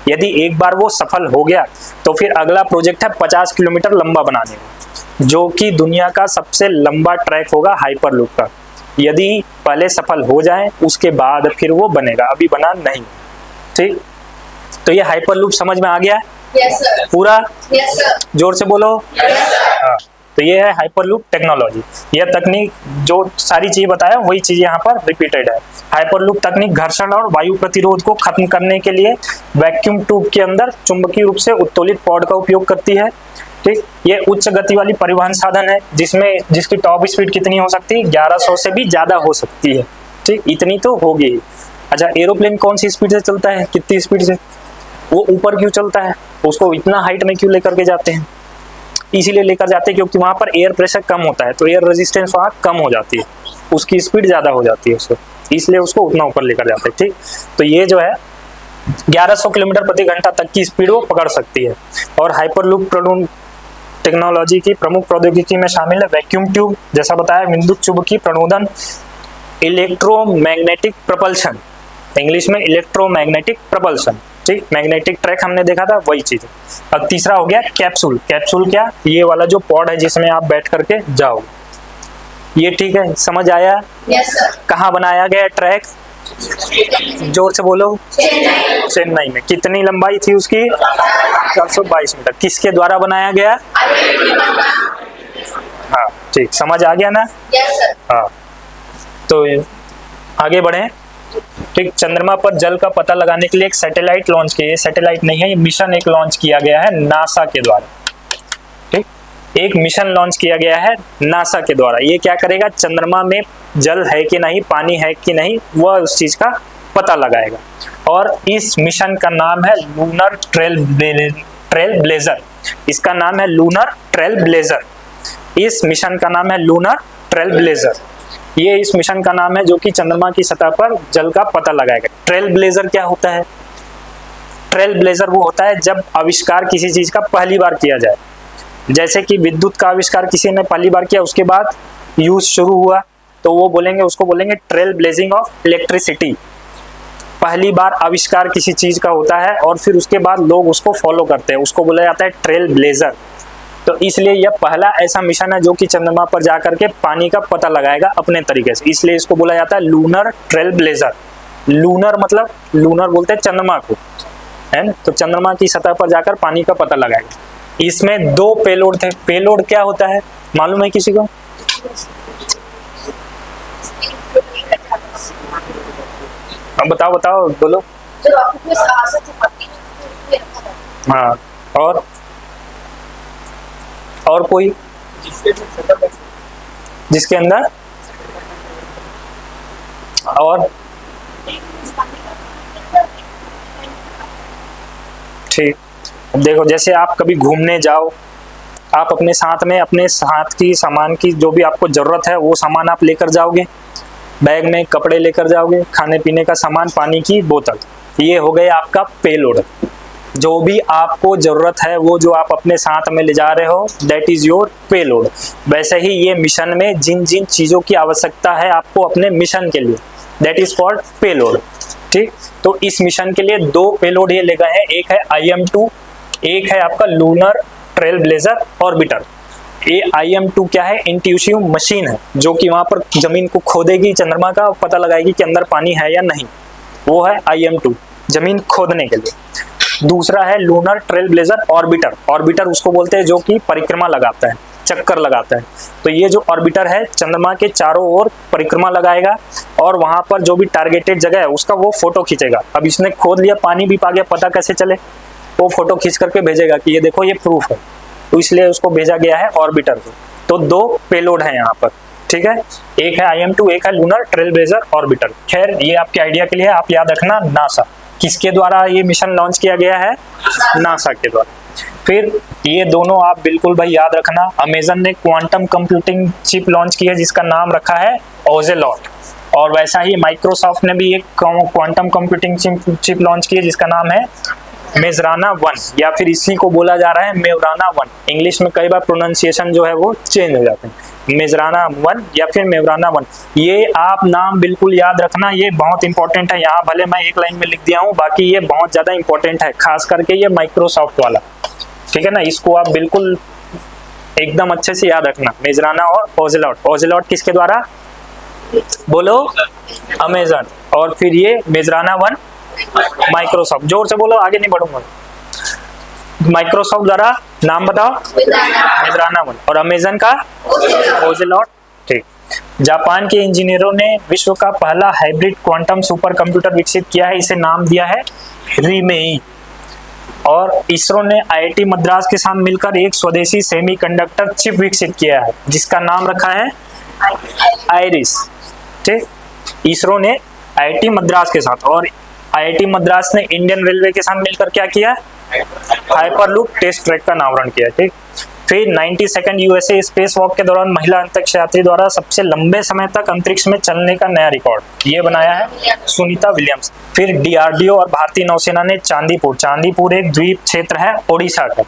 यदि एक बार वो सफल हो गया तो फिर अगला प्रोजेक्ट है 50 किलोमीटर लंबा बनाने में, जो कि दुनिया का सबसे लंबा ट्रैक होगा हाइपरलूप का। यदि पहले सफल हो जाए उसके बाद फिर वो बनेगा, अभी बना नहीं, ठीक। तो ये हाइपरलूप समझ में आ गया? Yes sir. पूरा? Yes sir. जोर से बोलो। Yes sir. हाँ, तो ये है हाइपरलूप टेक्नोलॉजी। यह तकनीक जो सारी चीज बताया वही चीज यहाँ पर रिपीटेड है। हाइपरलूप तकनीक घर्षण और वायु प्रतिरोध को खत्म करने के लिए वैक्यूम ट्यूब के अंदर चुंबकीय रूप से उत्तोलित पॉड का उपयोग करती है, ठीक। ये उच्च गति वाली परिवहन साधन है जिसकी टॉप स्पीड कितनी हो सकती है, 1100 से भी ज्यादा हो सकती है, ठीक, इतनी तो होगी ही। अच्छा, एरोप्लेन कौन सी स्पीड से चलता है, कितनी स्पीड से, वो ऊपर क्यों चलता है, उसको इतना हाइट में क्यों लेकर के जाते हैं, इसीलिए लेकर जाते हैं क्योंकि वहां पर एयर प्रेशर कम होता है, तो एयर रेजिस्टेंस वहां कम हो जाती है, उसकी स्पीड ज्यादा हो जाती है उसको, इसलिए उसको उतना ऊपर लेकर जाते हैं। ठीक, तो ये जो है 1100 किलोमीटर प्रति घंटा तक की स्पीड वो पकड़ सकती है। और हाइपरलूप टेक्नोलॉजी की प्रमुख प्रौद्योगिकी में शामिल है वैक्यूम ट्यूब, जैसा बताया, विद्युत चुंबकीय प्रणोदन, इलेक्ट्रोमैग्नेटिक प्रपल्शन, इंग्लिश में इलेक्ट्रोमैग्नेटिक प्रपल्शन। ठीक, मैग्नेटिक ट्रैक हमने देखा था, वही चीज। अब तीसरा हो गया कैप्सूल। कैप्सूल क्या, ये वाला जो पॉड है जिसमें आप बैठ करके जाओ, ये ठीक है, समझ आया। Yes, sir. कहाँ बनाया गया ट्रैक, जोर से बोलो। चेन्नई में। कितनी लंबाई थी उसकी, 422 मीटर। किसके द्वारा बनाया गया, हाँ ठीक, समझ आ गया ना। Yes, sir. हाँ, तो आगे बढ़े। ठीक, चंद्रमा पर जल का पता लगाने के लिए एक सैटेलाइट लॉन्च किया, ये सैटेलाइट नहीं है, ये मिशन एक लॉन्च किया गया है नासा के द्वारा। ठीक, एक मिशन लॉन्च किया गया है नासा के द्वारा। ये क्या करेगा, चंद्रमा में जल है कि नहीं, पानी है कि नहीं, वह उस चीज का पता लगाएगा। और इस मिशन का नाम है लूनर ट्रेल ब्लेजर। इसका नाम है लूनर ट्रेल ब्लेजर। इस मिशन का नाम है लूनर ट्रेल ब्लेजर। ये इस मिशन का नाम है जो कि चंद्रमा की सतह पर जल का पता लगाएगा। ट्रेल ब्लेजर क्या होता है, ट्रेल ब्लेजर वो होता है जब आविष्कार किसी चीज का पहली बार किया जाए, जैसे कि विद्युत का आविष्कार किसी ने पहली बार किया, उसके बाद यूज शुरू हुआ, तो वो बोलेंगे, उसको बोलेंगे ट्रेल ब्लेजिंग ऑफ इलेक्ट्रिसिटी। पहली बार आविष्कार किसी चीज का होता है और फिर उसके बाद लोग उसको फॉलो करते हैं, उसको बोला जाता है ट्रेल ब्लेजर। तो इसलिए यह पहला ऐसा मिशन है जो कि चंद्रमा पर जाकर के पानी का पता लगाएगा अपने तरीके से, इसलिए इसको बोला जाता है लूनर ट्रेल ब्लेजर। लूनर मतलब, लूनर बोलते हैं चंद्रमा को, है ना, तो चंद्रमा की सतह पर जाकर पानी का पता लगाएगा। इसमें 2 पेलोड थे। पेलोड क्या होता है, मालूम है किसी को? अब बताओ बताओ, बोलो। जो आपको इस आसत से पट्टी में रखा था। हाँ, और कोई जिसके अंदर, और ठीक, देखो जैसे आप कभी घूमने जाओ, आप अपने साथ की सामान की जो भी आपको जरूरत है वो सामान आप लेकर जाओगे, बैग में कपड़े लेकर जाओगे, खाने पीने का सामान, पानी की बोतल, ये हो गया आपका पेलोड। जो भी आपको जरूरत है वो जो आप अपने साथ में ले जा रहे हो, दैट इज योर पेलोड। वैसे ही ये मिशन में जिन जिन चीजों की आवश्यकता है आपको अपने मिशन के लिए, दैट इज कॉल्ड पेलोड। ठीक, तो इस मिशन के लिए 2 पेलोड ये ले गए हैं, एक है IM-2, एक है आपका लूनर ट्रेल ब्लेजर ऑर्बिटर। ये IM-2 क्या है, इंट्यूसिव मशीन है जो कि वहां पर जमीन को खोदेगी, चंद्रमा का पता लगाएगी कि अंदर पानी है या नहीं, वो है IM-2, जमीन खोदने के लिए। दूसरा है lunar trail blazer orbiter. Orbiter उसको बोलते हैं जो कि परिक्रमा लगाता है, चक्कर लगाता है। तो ये जो ऑर्बिटर है चंद्रमा के चारों ओर परिक्रमा लगाएगा और वहां पर जो भी टारगेटेड जगह है उसका वो फोटो खींचेगा। अब इसने खोद लिया, पानी भी पा गया, पता कैसे चले, वो फोटो खींच करके भेजेगा कि ये देखो ये प्रूफ है, तो इसलिए उसको भेजा गया है ऑर्बिटर को। तो 2 पेलोड है यहाँ पर, ठीक है, एक है IM-2, एक है लूनर ट्रेल ब्लेजर ऑर्बिटर। खैर ये आपके आइडिया के लिए, आप याद रखना नासा, किसके द्वारा ये मिशन लॉन्च किया गया है, नासा के द्वारा। फिर ये दोनों आप बिल्कुल भाई याद रखना, अमेजन ने क्वांटम कंप्यूटिंग चिप लॉन्च की है जिसका नाम रखा है ओजेलॉट, और वैसा ही माइक्रोसॉफ्ट ने भी एक क्वांटम कंप्यूटिंग चिप लॉन्च की है जिसका नाम है मेजराना 1, या फिर इसी को बोला जा रहा है मेवराना 1। इंग्लिश में कई बार प्रोनाउंसिएशन जो है वो चेंज हो जाते हैं, मेजराना 1 या फिर मेवराना 1। ये आप नाम बिल्कुल याद रखना, ये बहुत इंपॉर्टेंट है। यहाँ भले मैं एक लाइन में लिख दिया हूँ, बाकी ये बहुत ज्यादा इंपॉर्टेंट है, खास करके ये माइक्रोसॉफ्ट वाला, ठीक है ना, इसको आप बिल्कुल एकदम अच्छे से याद रखना, मेजराना और ओजेलॉट। ओजेलॉट किसके द्वारा, बोलो, अमेजन, और फिर ये मेजराना 1 माइक्रोसॉफ्ट। जोर से बोलो, आगे नहीं बढ़ूंगा। माइक्रोसॉफ्ट द्वारा नाम बताओ, मेजराना 1, और अमेजन का ओजेलॉट। ठीक, जापान के इंजीनियरों ने विश्व का पहला हाइब्रिड क्वांटम सुपर कंप्यूटर विकसित किया है, इसे नाम दिया है रिमेई। और इसरो ने IIT मद्रास के साथ मिलकर एक स्वदेशी सेमीकंडक्टर चिप विकसित किया है जिसका नाम रखा है आइरिस। ठीक, इसरो ने आईआईटी मद्रास के साथ, और आईआईटी मद्रास ने इंडियन रेलवे के साथ मिलकर क्या किया, हाइपरलूप टेस्ट ट्रैक का अनावरण किया। ठीक, फिर 92nd यूएसए स्पेस वॉक के दौरान महिला अंतरिक्ष यात्री द्वारा सबसे लंबे समय तक अंतरिक्ष में चलने का नया रिकॉर्ड ये बनाया है सुनीता विलियम्स। फिर डीआरडीओ और भारतीय नौसेना ने चांदीपुर एक द्वीप क्षेत्र है ओडिशा का,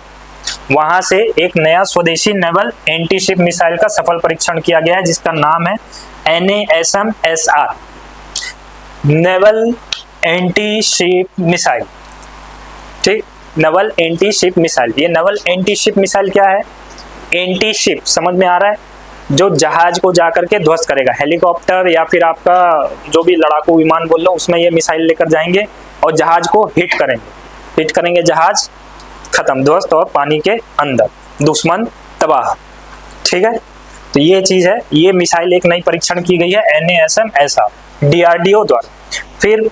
वहां से एक नया स्वदेशी नेवल एंटी शिप मिसाइल का सफल परीक्षण किया गया है जिसका नाम है NASM-SR, naval anti ship missile. ठीक, नवल एंटी शिप मिसाइल। ये नवल एंटी शिप मिसाइल क्या है, एंटी शिप समझ में आ रहा है, जो जहाज को जाकर के ध्वस्त करेगा, हेलीकॉप्टर या फिर आपका जो भी लड़ाकू विमान बोल लो उसमें ये मिसाइल लेकर जाएंगे और जहाज को हिट करेंगे, जहाज खत्म, ध्वस्त और पानी के अंदर, दुश्मन तबाह। ठीक है, तो ये चीज है, ये मिसाइल एक नई परीक्षण की गई है NASM-SR डीआरडीओ द्वारा। फिर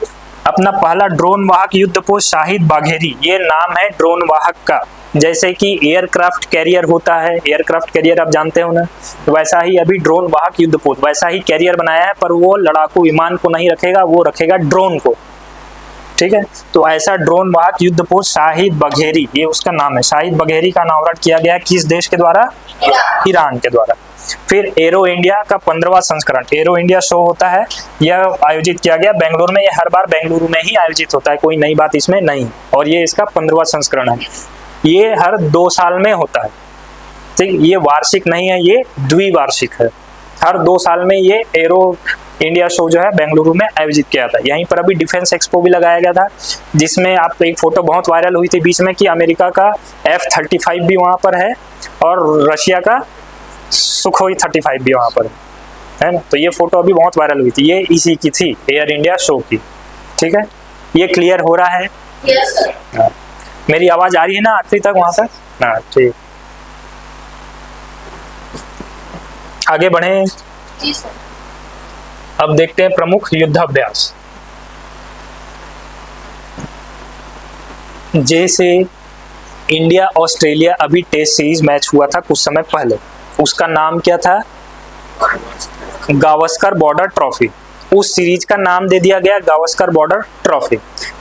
अपना पहला ड्रोन वाहक युद्धपोत शाहिद बाघेरी, ये नाम है ड्रोन वाहक का, जैसे कि एयरक्राफ्ट कैरियर होता है, एयरक्राफ्ट कैरियर आप जानते हो ना, तो वैसा ही अभी ड्रोन वाहक युद्धपोत वैसा ही कैरियर बनाया है, पर वो लड़ाकू विमान को नहीं रखेगा, वो रखेगा ड्रोन को। ठीक है, तो ऐसा ड्रोन वाहक युद्धपोत शाहिद बघेरी, ये उसका नाम है, शाहिद बघेरी का अनावरण किया गया किस देश के द्वारा, ईरान के द्वारा। फिर एरो इंडिया का 15वां संस्करण, एरो इंडिया शो होता है, यह आयोजित किया गया बेंगलुरु में, ये हर बार बेंगलुरु में ही आयोजित होता है, कोई नई बात इसमें नहीं, और ये इसका 15वां संस्करण है, ये हर 2 साल में होता है। ठीक, ये वार्षिक नहीं है, ये द्विवार्षिक है, हर 2 साल में ये एरो इंडिया शो जो है बेंगलुरु में आयोजित किया था। यहीं पर अभी डिफेंस एक्सपो भी लगाया गया था, जिसमें आप एक फोटो बहुत वायरल हुई थी बीच में कि अमेरिका का F-35 भी वहां पर है और रशिया का सुखोई 35 भी वहां पर है ना, तो ये फोटो अभी बहुत वायरल हुई थी, ये इसी की थी, एयर इंडिया शो की। ठीक है, ये क्लियर हो रहा है? Yes sir. मेरी आवाज आ रही है ना आखिरी तक वहां तक? हाँ ठीक, आगे बढ़े। जी सर। अब देखते हैं प्रमुख युद्धाभ्यास। जैसे इंडिया ऑस्ट्रेलिया अभी टेस्ट सीरीज मैच हुआ था कुछ समय पहले, उसका नाम क्या था, गावस्कर बॉर्डर ट्रॉफी, उस सीरीज का नाम दे दिया गया गावस्कर बॉर्डर ट्रॉफी।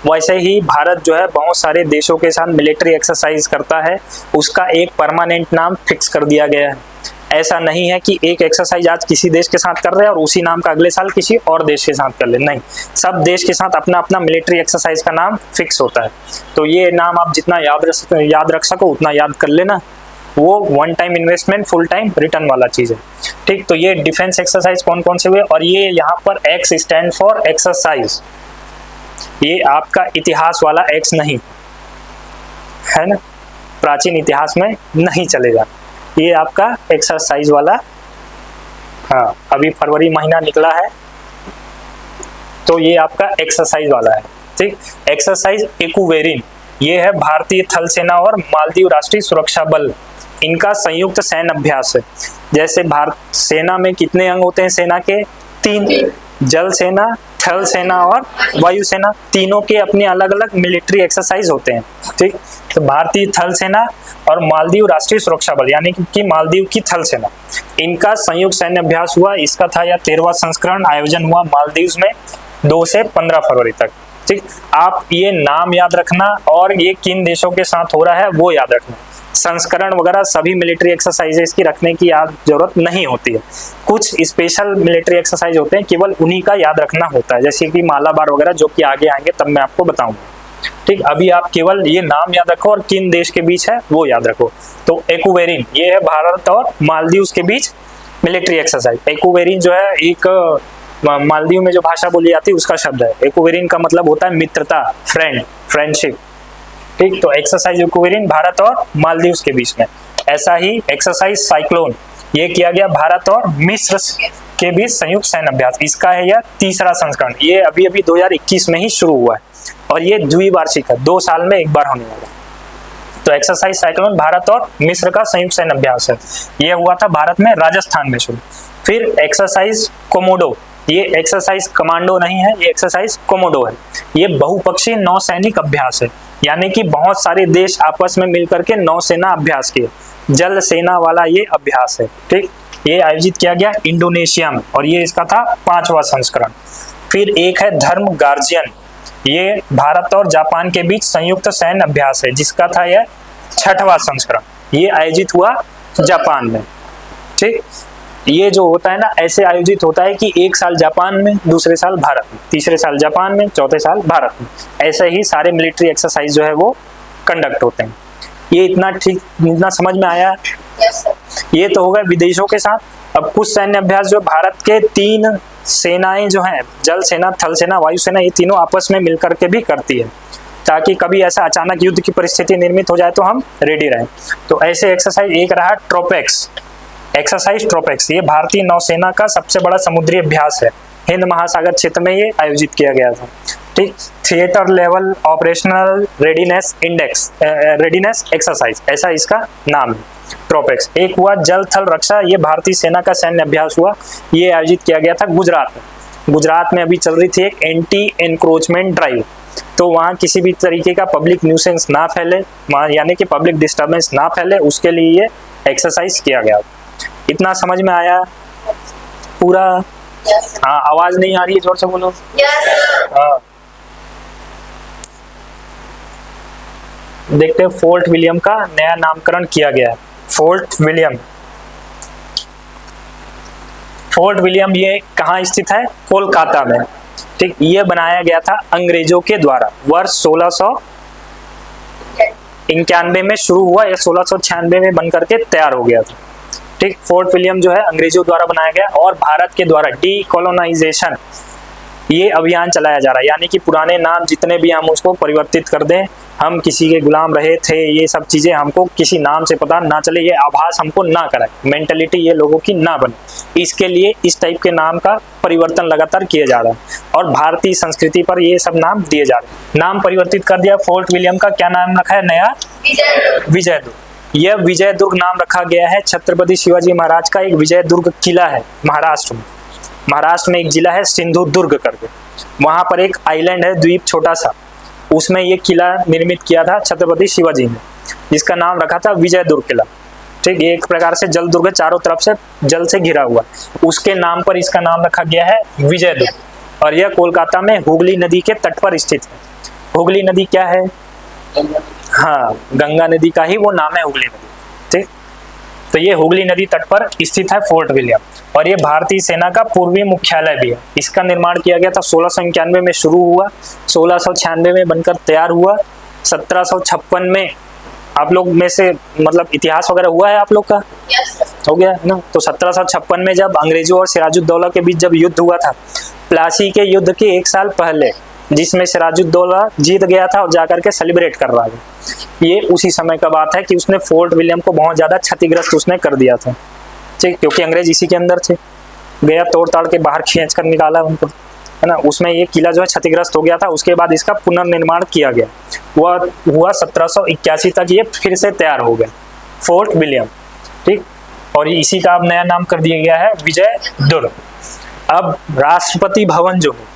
वैसे ही भारत जो है बहुत सारे देशों के साथ मिलिट्री एक्सरसाइज करता है, उसका एक परमानेंट नाम फिक्स कर दिया गया है। ऐसा नहीं है कि एक एक्सरसाइज आज किसी देश के साथ कर रहे हैं और उसी नाम का अगले साल किसी और देश के साथ कर ले, नहीं, सब देश के साथ अपना अपना मिलिट्री एक्सरसाइज का नाम फिक्स होता है। तो ये नाम आप जितना याद रख सको उतना याद कर लेना, वो 1 time investment full time return वाला चीज है। ठीक, तो ये डिफेंस एक्सरसाइज कौन कौन से हुए, और ये यहाँ पर एक्स स्टैंड फॉर एक्सरसाइज, ये आपका इतिहास वाला एक्स नहीं है ना, प्राचीन इतिहास में नहीं चलेगा, ये आपका एक्सरसाइज वाला। हाँ, अभी फरवरी महीना निकला है तो ये आपका एक्सरसाइज वाला है। ठीक, एक्सरसाइज एक्वेरिन, ये है भारतीय थल सेना और मालदीव राष्ट्रीय सुरक्षा बल, इनका संयुक्त सैन्य अभ्यास है। जैसे भारत सेना में कितने अंग होते हैं सेना के, 3, जल सेना, थल सेना और वायु सेना, तीनों के अपने अलग अलग मिलिट्री एक्सरसाइज होते हैं। ठीक, तो भारतीय थल सेना और मालदीव राष्ट्रीय सुरक्षा बल यानी कि मालदीव की थल सेना, इनका संयुक्त सैन्य अभ्यास हुआ, इसका था यह 13वां संस्करण, आयोजन हुआ मालदीव में 2 से 15 फरवरी तक। ठीक, आप ये नाम याद रखना और ये किन देशों के साथ हो रहा है वो याद रखना, संस्करण वगैरह सभी मिलिट्री एक्सरसाइजेस की रखने की जरूरत नहीं होती है, कुछ स्पेशल मिलिट्री एक्सरसाइज होते हैं केवल उन्हीं का याद रखना होता है, जैसे कि मालाबार वगैरह, जो कि आगे आएंगे तब मैं आपको बताऊंगा। ठीक, अभी आप केवल ये नाम याद रखो और किन देश के बीच है वो याद रखो। तो एक्वेरिन ये है भारत और मालदीव के बीच मिलिट्री एक्सरसाइज। एक्वेरिन जो है एक मालदीव में जो भाषा बोली जाती है उसका शब्द है। एक्वेरिन का मतलब होता है मित्रता, फ्रेंडशिप। ठीक, तो एक्सरसाइज एक्वेरिन भारत और मालदीव के बीच में। ऐसा ही एक्सरसाइज साइक्लोन, ये किया गया भारत और मिस्र के बीच संयुक्त सैन्य अभ्यास, इसका है यह 3रा संस्करण, ये अभी 2021 में ही शुरू हुआ है और ये द्विवार्षिक है, 2 साल में एक बार होने वाला है। तो एक्सरसाइज साइक्लोन भारत और मिस्र का संयुक्त सैन्य अभ्यास है, यह हुआ था भारत में राजस्थान में शुरू। फिर एक्सरसाइज कोमोडो, ये एक्सरसाइज कमांडो नहीं है, ये एक्सरसाइज कोमोडो है, ये बहुपक्षीय नौसैनिक अभ्यास है, यानी कि बहुत सारे देश आपस में मिलकर के नौसेना अभ्यास किए, जल सेना वाला ये अभ्यास है। ठीक, ये आयोजित किया गया इंडोनेशिया में और ये इसका था 5वां संस्करण। फिर एक है धर्म गार्जियन, ये भारत और जापान के बीच संयुक्त सैन्य अभ्यास है जिसका था यह 6वां संस्करण, ये आयोजित हुआ जापान में। ठीक, ये जो होता है ना ऐसे आयोजित होता है कि एक साल जापान में, दूसरे साल भारत में, तीसरे साल जापान में, चौथे साल भारत में, ऐसे ही सारे मिलिट्री एक्सरसाइज जो है वो कंडक्ट होते हैं। ये इतना समझ में आया? Yes sir. ये तो होगा विदेशों के साथ। अब कुछ सैन्य अभ्यास जो भारत के 3 सेनाएं जो हैं, जल सेना, थल सेना, वायु सेना, ये तीनों आपस में मिलकर के भी करती है ताकि कभी ऐसा अचानक युद्ध की परिस्थिति निर्मित हो जाए तो हम रेडी रहें। तो ऐसे एक्सरसाइज एक रहा ट्रोपेक्स, एक्सरसाइज ट्रोपेक्स, ये भारतीय नौसेना का सबसे बड़ा समुद्री अभ्यास है, हिंद महासागर क्षेत्र में ये आयोजित किया गया था। ठीक, theatre level operational readiness index, readiness exercise, ऐसा इसका नाम है ट्रोपेक्स। एक हुआ जल थल रक्षा, ये भारतीय सेना का सैन्य अभ्यास हुआ, ये आयोजित किया गया था गुजरात में। गुजरात में अभी चल रही थी एक एंटी एनक्रोचमेंट ड्राइव, तो वहाँ किसी भी तरीके का पब्लिक न्यूसेंस ना फैले, यानी कि पब्लिक डिस्टर्बेंस ना फैले, उसके लिए ये एक्सरसाइज किया गया। इतना समझ में आया पूरा? Yes sir. हाँ, आवाज नहीं आ रही है, जोर से बोलो। Yes sir. हाँ, देखते हैं फोर्ट विलियम का नया नामकरण किया गया है। फोर्ट विलियम, फोर्ट विलियम ये कहाँ स्थित है? कोलकाता में। ठीक, ये बनाया गया था अंग्रेजों के द्वारा वर्ष 1691 में शुरू हुआ, या 1696 में बनकर के तैयार हो गया था। ठीक, फोर्ट विलियम जो है अंग्रेजों द्वारा बनाया गया और भारत के द्वारा डीकोलोनाइजेशन ये अभियान चलाया जा रहा है, यानी कि पुराने नाम जितने भी हम उसको परिवर्तित कर दें, हम किसी के गुलाम रहे थे, ये सब चीज़ें हमको किसी नाम से पता ना चले, ये आभास हमको ना कराए, मेंटलिटी ये लोगों की ना बने, इसके लिए इस टाइप के नाम का परिवर्तन लगातार किया जा रहा है और भारतीय संस्कृति पर ये सब नाम दिए जा रहे हैं। नाम परिवर्तित कर दिया, फोर्ट विलियम का क्या नाम रखा है नया? विजयदुर्ग। यह विजयदुर्ग नाम रखा गया है छत्रपति शिवाजी महाराज का एक विजयदुर्ग किला है महाराष्ट्र में। महाराष्ट्र में एक जिला है सिंधुदुर्ग करके, वहां पर एक आइलैंड है, द्वीप छोटा सा, उसमें ये किला निर्मित किया था छत्रपति शिवाजी ने, जिसका नाम रखा था विजयदुर्ग किला। ठीक, ये एक प्रकार से जल दुर्ग, चारों तरफ से जल से घिरा हुआ, उसके नाम पर इसका नाम रखा गया है विजयदुर्ग। और यह कोलकाता में हुगली नदी के तट पर स्थित है। हुगली नदी क्या है? हाँ, गंगा नदी का ही वो नाम है हुगली नदी। ठीक, तो ये हुगली नदी तट पर स्थित है फोर्ट विलियम और ये भारतीय सेना का पूर्वी मुख्यालय भी है। इसका निर्माण किया गया था 1691 में शुरू हुआ, 1696 में बनकर तैयार हुआ, 1756 में आप लोग में से मतलब इतिहास वगैरह हुआ है आप लोग का? Yes sir. हो गया ना? तो 1756 में जब अंग्रेजों और सिराजुद्दौला के बीच जब युद्ध हुआ था, प्लासी के युद्ध के 1 साल पहले, जिसमें सिराजुद्दौला जीत गया था और जाकर के सेलिब्रेट कर रहा था, ये उसी समय का बात है कि उसने फोर्ट विलियम को बहुत ज़्यादा क्षतिग्रस्त उसने कर दिया था। ठीक, क्योंकि अंग्रेज इसी के अंदर थे, गया तोड़ ताड़ के बाहर खींच कर निकाला उनको, है ना। उसमें ये किला जो है क्षतिग्रस्त हो गया था, उसके बाद इसका पुनर्निर्माण किया गया, वह हुआ 1781 तक ये फिर से तैयार हो गया फोर्ट विलियम। ठीक, और इसी का अब नया नाम कर दिया गया है विजयदुर्ग। अब राष्ट्रपति भवन जो है,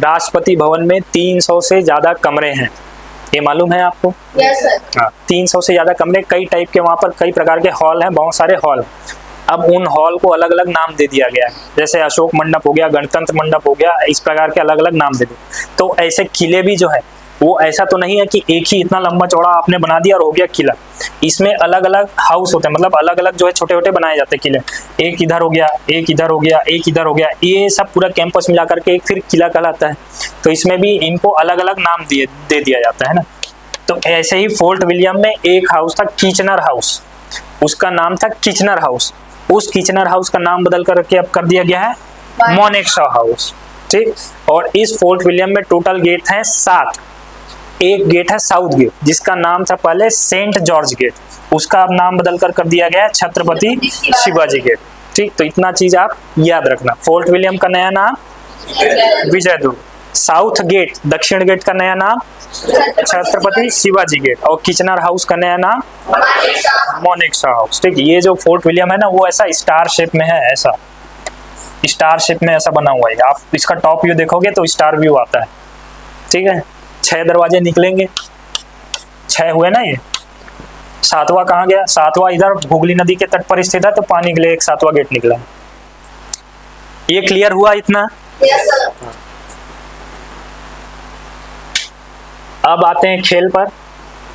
राष्ट्रपति भवन में 300 से ज़्यादा कमरे हैं, ये मालूम है आपको? Yes sir. हाँ, 300 से ज़्यादा कमरे, कई टाइप के वहाँ पर कई प्रकार के हॉल हैं, बहुत सारे हॉल। अब उन हॉल को अलग अलग नाम दे दिया गया है, जैसे अशोक मंडप हो गया, गणतंत्र मंडप हो गया, इस प्रकार के अलग अलग नाम दे दिए। तो ऐसे किले भी जो है वो ऐसा तो नहीं है कि एक ही इतना लंबा चौड़ा आपने बना दिया और हो गया किला, इसमें अलग अलग हाउस होते हैं, मतलब अलग अलग जो है छोटे छोटे बनाए जाते हैं किले, एक इधर हो गया, एक इधर हो गया, एक इधर हो गया, ये सब पूरा कैंपस मिला करके एक फिर किला कहलाता है। तो इसमें भी इनको अलग अलग नाम दे दिया जाता है ना। तो ऐसे ही फोर्ट विलियम में एक हाउस था किचनर हाउस, उसका नाम था किचनर हाउस, उस किचनर हाउस का नाम बदल करके अब कर दिया गया है मोनेक्शॉ हाउस। ठीक, और इस फोर्ट विलियम में टोटल गेट हैं 7। एक गेट है साउथ गेट, जिसका नाम था पहले सेंट जॉर्ज गेट, उसका अब नाम बदल कर दिया गया है छत्रपति शिवाजी गेट। ठीक, तो इतना चीज आप याद रखना। फोर्ट विलियम का नया नाम विजयदुर्ग, साउथ गेट दक्षिण गेट का नया नाम छत्रपति शिवाजी गेट, और किचनर हाउस का नया नाम मोनेक्शॉ हाउस। ठीक, ये जो फोर्ट विलियम है ना, वो ऐसा स्टार शेप में है, ऐसा स्टार शेप में ऐसा बना हुआ है। आप इसका टॉप व्यू देखोगे तो स्टार व्यू आता है। ठीक है, 6 दरवाजे निकलेंगे, 6 हुए ना ये, सातवां कहाँ गया? सातवां इधर हुगली नदी के तट पर स्थित है, तो पानी के लिए एक सातवां गेट निकला। ये क्लियर हुआ इतना? Yes, sir. अब आते हैं खेल पर।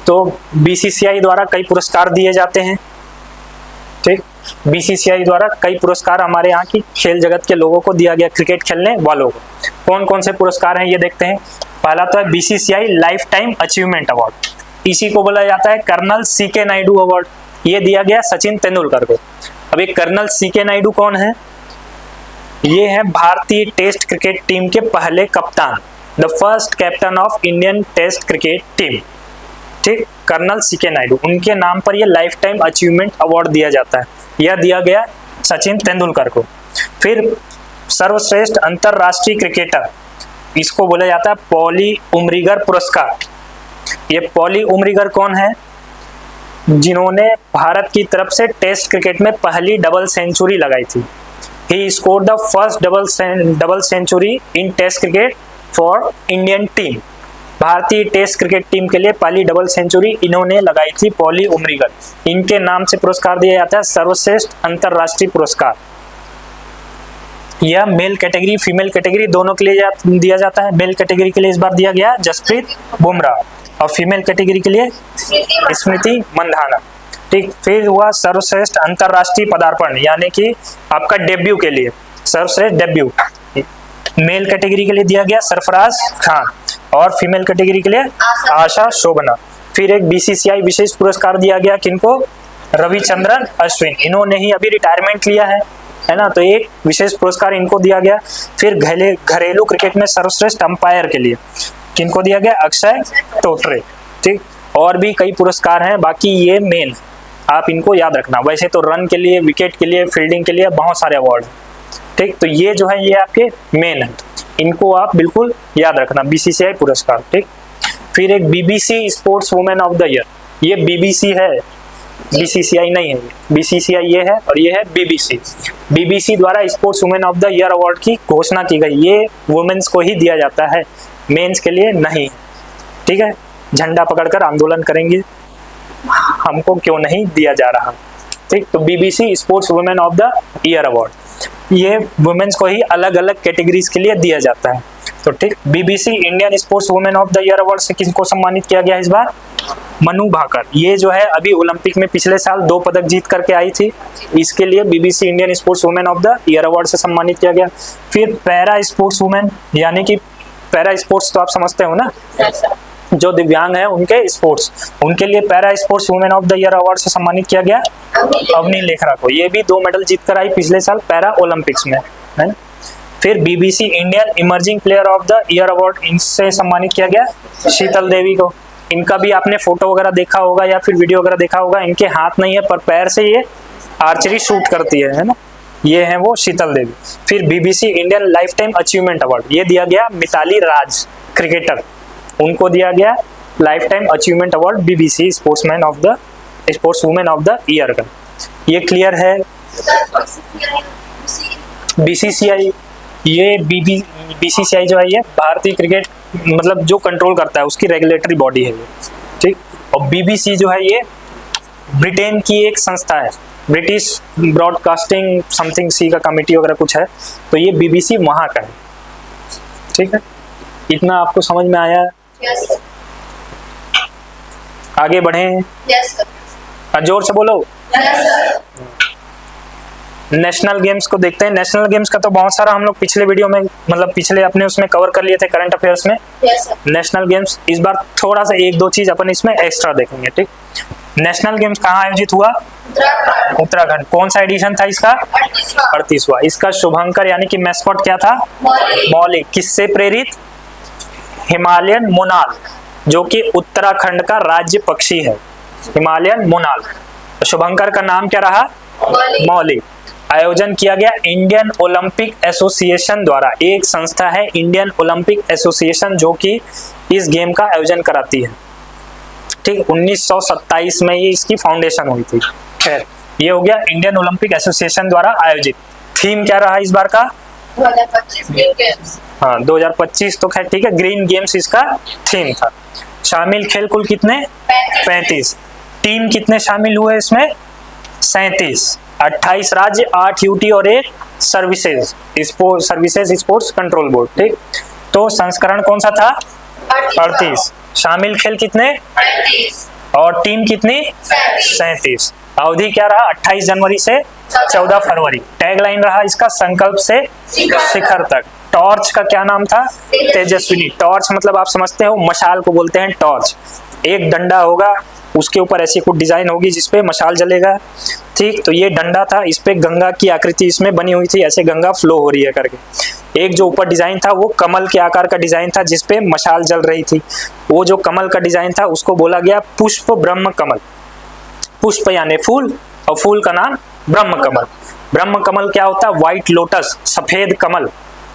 तो बीसीसीआई द्वारा कई पुरस्कार दिए जाते हैं, ठीक। बीसीसीआई द्वारा कई पुरस्कार हमारे यहाँ की खेल जगत के लोगों को दिया गया, क्रिकेट खेलने वालों को। कौन कौन से पुरस्कार हैं ये देखते हैं। पहला तो है BCCI life time achievement award, इसी को बोला जाता है कर्नल सीके नायडू अवार्ड। ये दिया गया सचिन तेंदुलकर को। अब ये कर्नल सीके नायडू कौन है? ये है भारतीय टेस्ट क्रिकेट टीम के पहले कप्तान, the first captain of Indian test cricket team, ठीक। कर्नल सीके नायडू, उनके नाम पर ये लाइफ टाइम अचीवमेंट अवार्ड दिया जाता है। यह दिया गया सचिन तेंदुलकर को। फिर सर्वश्रेष्ठ अंतरराष्ट्रीय क्रिकेटर, इसको बोला जाता है पॉली उमरीगर पुरस्कार। ये पॉली उमरीगर कौन है? जिन्होंने भारत की तरफ से टेस्ट क्रिकेट में पहली डबल सेंचुरी लगाई थी। He scored the first double century in test cricket for Indian team. भारतीय टेस्ट क्रिकेट टीम के लिए पहली डबल सेंचुरी इन्होंने लगाई थी, पॉली उमरीगर। इनके नाम से पुरस्कार दिया जाता है सर्वश्रेष्ठ अंतरराष्ट्रीय पुरस्कार। यह मेल कैटेगरी फीमेल कैटेगरी दोनों के लिए दिया जाता है। मेल कैटेगरी के लिए इस बार दिया गया जसप्रीत बुमराह, और फीमेल कैटेगरी के लिए स्मृति मंधाना, ठीक। फिर हुआ सर्वश्रेष्ठ अंतरराष्ट्रीय पदार्पण, यानी कि आपका डेब्यू के लिए सर्वश्रेष्ठ डेब्यू। मेल कैटेगरी के लिए दिया गया सरफराज खान, और फीमेल कैटेगरी के लिए आशा शोभना। फिर एक बीसीसीआई विशेष पुरस्कार दिया गया किनको? रविचंद्रन अश्विन, इन्होंने ही अभी रिटायरमेंट लिया है ना, तो एक विशेष पुरस्कार इनको दिया गया। फिर घरेलू क्रिकेट में सर्वश्रेष्ठ अंपायर के लिए किनको दिया गया? अक्षय टोटरे, ठीक। और भी कई पुरस्कार हैं, बाकी ये मेन आप इनको याद रखना। वैसे तो रन के लिए, विकेट के लिए, फील्डिंग के लिए बहुत सारे अवार्ड हैं, ठीक। तो ये जो है ये आपके मेन है, इनको आप बिल्कुल याद रखना, बीसीसीआई पुरस्कार, ठीक। फिर एक BBC sports women of the year, ये बीबीसी है, बीसीसीआई नहीं है, बीसीसीआई ये है और ये है बीबीसी। बीबीसी द्वारा sports women of the year award की घोषणा की गई। ये वुमेन्स को ही दिया जाता है, मेंस के लिए नहीं, ठीक है। झंडा पकड़कर आंदोलन करेंगे, हमको क्यों नहीं दिया जा रहा, ठीक। तो BBC sports women of the year award, ये वुमेन्स को ही अलग अलग कैटेगरीज के लिए दिया जाता है, तो ठीक। BBC Indian sports women of the year award से किसको सम्मानित किया गया इस बार? मनु भाकर। ये जो है अभी ओलंपिक में पिछले साल 2 पदक जीत करके आई थी, इसके लिए BBC Indian sports women of the year award से सम्मानित किया गया। फिर पैरा स्पोर्ट्स वुमेन, यानी कि पैरा स्पोर्ट्स तो आप समझते हो ना, जो दिव्यांग है उनके स्पोर्ट्स, उनके लिए para sports women of the year award से सम्मानित किया गया अवनी लेखरा को। ये भी 2 मेडल जीत कर आई पिछले साल पैरा ओलंपिक्स में, है ना। फिर BBC Indian emerging player of the year award, इनसे सम्मानित किया गया शीतल देवी को। इनका भी आपने फोटो वगैरह देखा होगा या फिर वीडियो वगैरह देखा होगा, इनके हाथ नहीं है पर पैर से ये आर्चरी शूट करती है ना, ये है वो शीतल देवी। फिर BBC Indian life time achievement award, ये दिया गया मिताली राज क्रिकेटर, उनको दिया गया life time achievement award BBC sportsman of the sports women of the year का। ये क्लियर है। बीसीसीआई, ये बीसीसीआई जो है ये भारतीय क्रिकेट मतलब जो कंट्रोल करता है उसकी रेगुलेटरी बॉडी है ये, ठीक। और बीबीसी जो है ये ब्रिटेन की एक संस्था है, ब्रिटिश ब्रॉडकास्टिंग समथिंग सी का कमेटी वगैरह कुछ है, तो ये बीबीसी वहाँ का है, ठीक है। इतना आपको समझ में आया? Yes, sir. आगे बढ़े? Yes, sir. जोर से बोलो। Yes, sir. नेशनल गेम्स को देखते हैं। नेशनल गेम्स का तो बहुत सारा हम लोग पिछले वीडियो में मतलब पिछले अपने उसमें कवर कर लिए थे करंट अफेयर्स में। Yes, sir. नेशनल गेम्स इस बार थोड़ा सा 1-2 चीज अपन इसमें एक्स्ट्रा देखेंगे, ठीक। नेशनल गेम्स कहाँ आयोजित हुआ? उत्तराखंड। उत्तराखंड। कौन सा एडिशन था इसका? 38वां। इसका शुभंकर यानी कि मैस्कॉट क्या था? मौलिक। किससे प्रेरित? हिमालयन मोनाल, जो कि उत्तराखंड का राज्य पक्षी है, हिमालयन मोनाल। शुभंकर का नाम क्या रहा? मौलिक। आयोजन किया गया इंडियन ओलंपिक एसोसिएशन द्वारा, एक संस्था है इंडियन ओलंपिक एसोसिएशन जो कि इस गेम का आयोजन कराती है, ठीक। 1927 में ये इसकी फाउंडेशन हुई थी। खैर, ये हो गया इंडियन ओलंपिक एसोसिएशन द्वारा आयोजित। थीम क्या रहा इस बार का? 2025 ग्रीन गेम्स। हाँ, 2025 तो खैर ठीक है, ग्रीन गेम्स इसका थीम था। शामिल खेल कुल कितने? 35। टीम कितने शामिल हुए इसमें? 37। 28 राज्य, 8 यूटी और 1 सर्विसेज स्पोर्ट्स कंट्रोल बोर्ड। ठीक, तो संस्करण कौन सा था? 38। शामिल खेल कितने? 35 और टीम कितनी? 37। अवधि क्या रहा? 28 जनवरी से 14 फरवरी। टैगलाइन रहा इसका संकल्प से शिखर तक। टॉर्च का क्या नाम था? तेजस्विनी। टॉर्च मतलब आप समझते हो, मशाल को बोलते हैं टॉर्च। एक डंडा होगा, उसके ऊपर ऐसी कुछ डिजाइन होगी जिसपे मशाल जलेगा। ठीक, तो ये डंडा था, इस पे गंगा की आकृति इसमें बनी हुई थी, ऐसे गंगा फ्लो हो रही है करके। एक जो ऊपर डिजाइन था वो कमल के आकार का डिजाइन था जिसपे मशाल जल रही थी। वो जो कमल का डिजाइन था उसको बोला गया पुष्प ब्रह्म कमल। पुष्प यानी फूल और फूल का नाम ब्रह्म कमल। ब्रह्म कमल क्या होता है? व्हाइट लोटस, सफेद कमल।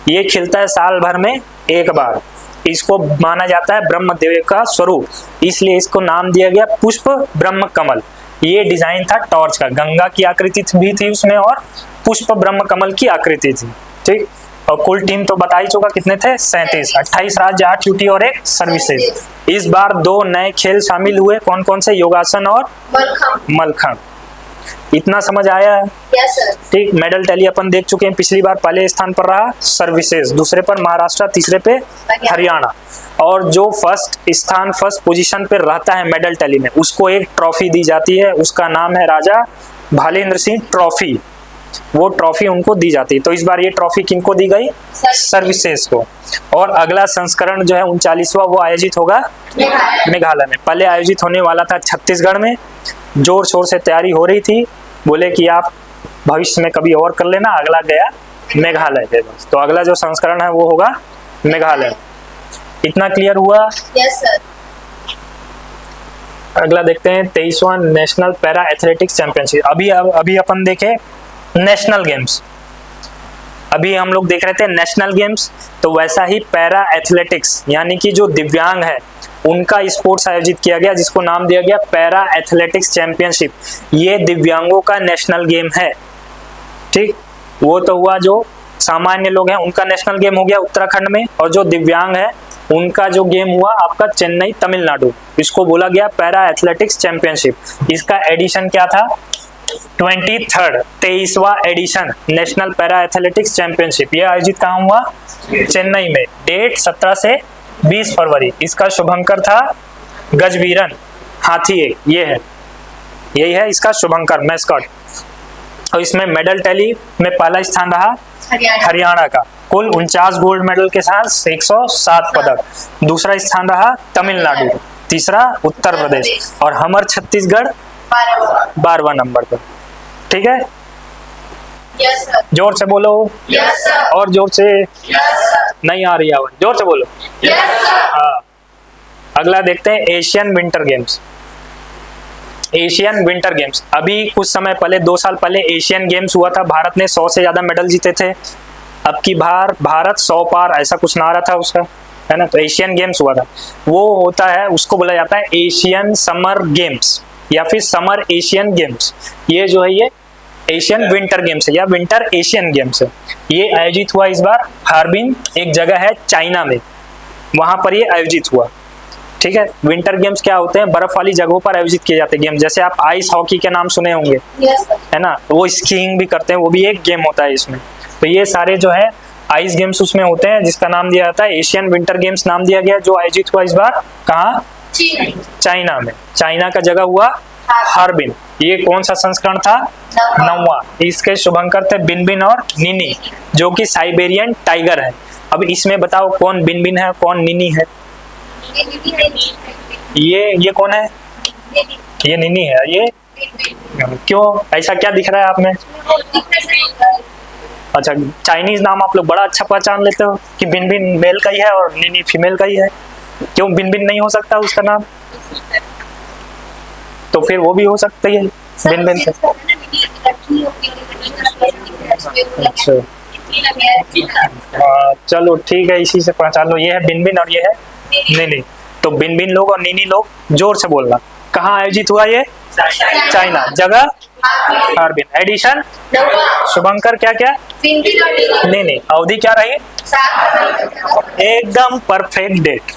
ये खिलता है साल भर में एक बार। इसको माना जाता है ब्रह्म देव का स्वरूप, इसलिए इसको नाम दिया गया पुष्प ब्रह्म कमल। ये डिजाइन था टॉर्च का, गंगा की आकृति भी थी उसमें और पुष्प ब्रह्म कमल की आकृति थी। ठीक, और कुल टीम तो बता ही चुका कितने थे? 37। 28 राज्य, 8 यूटी और 1 सर्विसेज। इस बार 2 नए खेल शामिल हुए, कौन कौन से? योगासन और मलखंभ। इतना समझ आया है? Yes sir. ठीक, मेडल टैली अपन देख चुके हैं। पिछली बार पहले स्थान पर रहा सर्विसेज, दूसरे पर महाराष्ट्र, तीसरे पे हरियाणा। और जो फर्स्ट पोजीशन पे रहता है मेडल टैली में, उसको एक ट्रॉफी दी जाती है, उसका नाम है राजा भालेंद्र सिंह ट्रॉफी। वो ट्रॉफी उनको दी जाती है। तो इस बार ये ट्रॉफी किनको दी गई? सर्विसेज को। और अगला संस्करण जो है 39वां, वो आयोजित होगा मेघालय में। पहले आयोजित होने वाला था छत्तीसगढ़ में, जोर शोर से तैयारी हो रही थी। बोले कि आप भविष्य में कभी और कर लेना, अगला गया मेघालय पे। बस, तो अगला जो संस्करण है वो होगा मेघालय। इतना क्लियर हुआ? Yes sir. अगला देखते हैं 23वां नेशनल पैरा एथलेटिक्स चैंपियनशिप। अभी अपन देखे नेशनल गेम्स, अभी हम लोग देख रहे थे नेशनल गेम्स, तो वैसा ही पैरा एथलेटिक्स यानी कि जो दिव्यांग है उनका स्पोर्ट्स आयोजित किया गया, जिसको नाम दिया गया पैरा एथलेटिक्स चैंपियनशिप। ये दिव्यांगों का नेशनल गेम है। ठीक, वो तो हुआ जो सामान्य लोग हैं उनका नेशनल गेम हो गया उत्तराखंड में, और जो दिव्यांग है उनका जो गेम हुआ आपका चेन्नई तमिलनाडु। इसको बोला गया पैरा एथलेटिक्स चैंपियनशिप। इसका एडिशन क्या था? 23वां edition national para athletics championship. ये आयोजित कहाँ हुआ? चेन्नई में। डेट 17 से 20 फरवरी। इसका शुभंकर था गजवीरन हाथी एक, ये है, यही है इसका शुभंकर मैस्कॉट। और इसमें मेडल टैली में पहला स्थान रहा हरियाणा का, कुल 49 गोल्ड मेडल के साथ 107 पदक। दूसरा स्थान रहा तमिलनाडु, तीसरा उत्तर प्रदेश, और हमर छत्तीसगढ़ 12वां नंबर पर। ठीक है, यस सर। जोर से बोलो। Yes sir. और जोर से। Yes sir. नहीं आ रही आवाज, जोर से बोलो। Yes sir. हाँ, अगला देखते हैं Asian winter games. Asian winter games अभी कुछ समय पहले, 2 साल पहले एशियन गेम्स हुआ था। भारत ने 100 से ज्यादा मेडल जीते थे। अब की बार भारत 100 पार, ऐसा कुछ नारा था उसका, है ना। तो एशियन गेम्स हुआ था, वो होता है, उसको बोला जाता है एशियन समर गेम्स या फिर समर एशियन गेम्स। ये जो है ये एशियन विंटर गेम्स है या विंटर एशियन गेम्स है। ये आयोजित हुआ इस बार हार्बिन, एक जगह है चाइना में, वहां पर ये आयोजित हुआ। ठीक है, विंटर गेम्स क्या होते हैं? बर्फ वाली जगहों पर आयोजित किए जाते हैं गेम। जैसे आप आइस हॉकी के नाम सुने होंगे, यस सर। है ना, वो स्कीइंग भी करते हैं, वो भी एक गेम होता है इसमें। तो ये सारे जो है आइस गेम्स उसमें होते हैं, जिसका नाम दिया जाता है एशियन विंटर गेम्स नाम दिया गया, जो आयोजित हुआ इस बार कहाँ? चाइना में। चाइना का जगह हुआ हार्बिन। ये कौन सा संस्करण था? 9वां। इसके शुभंकर थे बिनबिन और निनी, जो कि साइबेरियन टाइगर है। अब इसमें बताओ कौन बिनबिन है, कौन निनी है? ये कौन है? ये निनी है। ये क्यों, ऐसा क्या दिख रहा है आप में? अच्छा, चाइनीज नाम आप लोग बड़ा अच्छा पहचान लेते हो कि बिनबिन मेल का ही है और निनी फीमेल का ही है। क्यों बिनबिन नहीं हो सकता उसका नाम? तो फिर वो भी हो सकता है बिनबिन से। अच्छा, चलो ठीक है, इसी से पहचान लो। ये है बिनबिन और ये है निनी। तो बिनबिन लोग और निनी लोग, जोर से बोलना। कहाँ आयोजित हुआ ये? चाइना। जगह हार्बिन। एडिशन शुभंकर क्या क्या? नहीं, अवधि क्या रही? एकदम परफेक्ट डेट,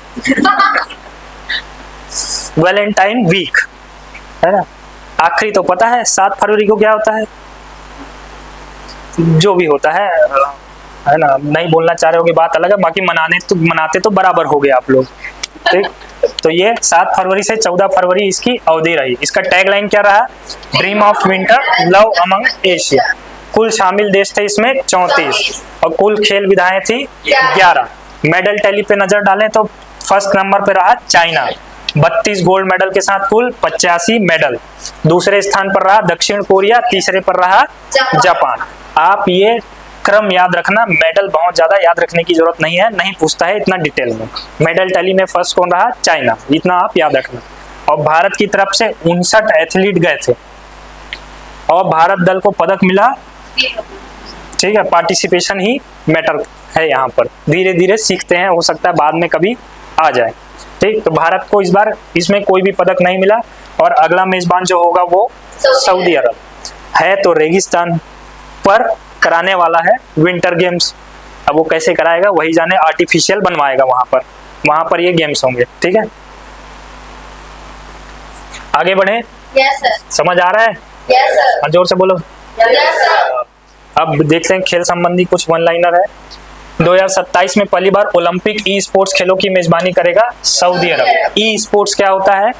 वैलेंटाइन वीक। है ना। आखिरी तो पता है 7 फरवरी को क्या होता है, जो भी होता है ना, नहीं बोलना चाह रहे होगे बात अलग है, बाकी मनाते तो बराबर हो गए आप लोग, ठीक। तो ये 7 फरवरी से 14 फरवरी इसकी अवधि रही। इसका टैगलाइन क्या रहा, dream of winter love among Asia. कुल शामिल देश थे इसमें 34 और कुल खेल विधाएं थी 11। मेडल टैली पे नजर डालें तो फर्स्ट नंबर पे रहा चाइना 32 गोल्ड मेडल के साथ कुल 85 मेडल। दूसरे स्थान पर रहा दक्षिण कोरिया, तीसरे पर रहा जापान। आप ये क्रम याद रखना, मेडल बहुत ज्यादा याद रखने की जरूरत नहीं है, नहीं पूछता है इतना डिटेल में। मेडल टैली में फर्स्ट कौन रहा, चाइना, इतना आप याद रखना। और भारत की तरफ से 59 एथलीट गए थे और भारत दल को पदक मिला, ठीक है। पार्टिसिपेशन ही मैटर है यहाँ पर, धीरे धीरे सीखते हैं, हो सकता है बाद में कभी आ जाए, ठीक। तो भारत को इस बार इसमें कोई भी पदक नहीं मिला और अगला मेजबान जो होगा वो सऊदी अरब है। तो रेगिस्तान पर कराने वाला है विंटर गेम्स। अब वो कैसे कराएगा वही जाने, आर्टिफिशियल बनवाएगा वहां पर ये गेम्स होंगे, ठीक है। आगे बढ़े, यस सर, समझ आ रहा है, यस सर, जोर से बोलो, यस सर। अब देखते हैं खेल संबंधी कुछ वन लाइनर है। 2027 में पहली बार ओलंपिक ई स्पोर्ट्स खेलों की मेजबानी करेगा सऊदी अरब। ई स्पोर्ट्स क्या होता है,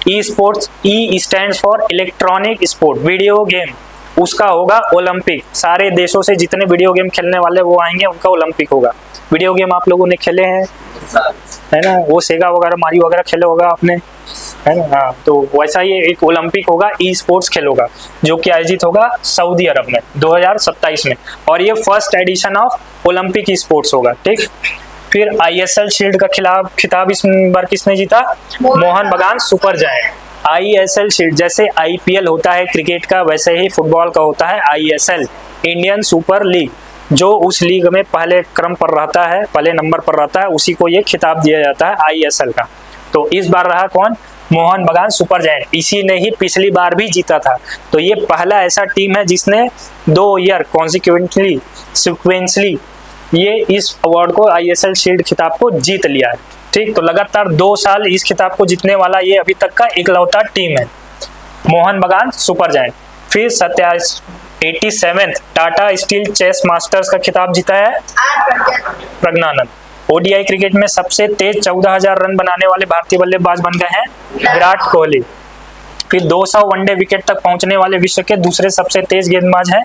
e sports, E stands for electronic sport, video game, उसका होगा ओलंपिक। सारे देशों से जितने वीडियो गेम खेलने वाले वो आएंगे, उनका ओलंपिक होगा। वीडियो गेम आप लोगों ने खेले हैं, है ना, वो सेगा वगैरह मारियो वगैरह खेले होगा आपने, है ना। हाँ, तो वैसा ही एक ओलंपिक होगा, ई स्पोर्ट्स खेल होगा, जो कि आयोजित होगा सऊदी अरब में 2027 में। और ये first edition of Olympic e sports होगा, ठीक। फिर ISL शील्ड का खिताब इस बार किसने जीता, मोहन बगान सुपर जायंट। ISL शील्ड, जैसे IPL होता है क्रिकेट का, वैसे ही फुटबॉल का होता है ISL, इंडियन सुपर लीग। जो उस लीग में पहले क्रम पर रहता है, पहले नंबर पर रहता है, उसी को ये खिताब दिया जाता है ISL का। तो इस बार रहा कौन, मोहन बगान सुपर जायंट। इसी ने ही पिछली बार भी जीता था। तो ये पहला ऐसा टीम है जिसने 2 ईयर कॉन्सिक्वेंटली सिक्वेंसली ये इस अवार्ड को, ISL शील्ड खिताब को जीत लिया है, ठीक। तो लगातार 2 साल इस खिताब को जीतने वाला ये अभी तक का इकलौता टीम है, मोहन बगान सुपर जायंट। फिर 87 टाटा स्टील चेस मास्टर्स का खिताब जीता है प्रज्ञानंद। ODI क्रिकेट में सबसे तेज 14,000 रन बनाने वाले भारतीय बल्लेबाज बन गए हैं विराट कोहली। फिर 200 वनडे विकेट तक पहुंचने वाले विश्व के दूसरे सबसे तेज गेंदबाज हैं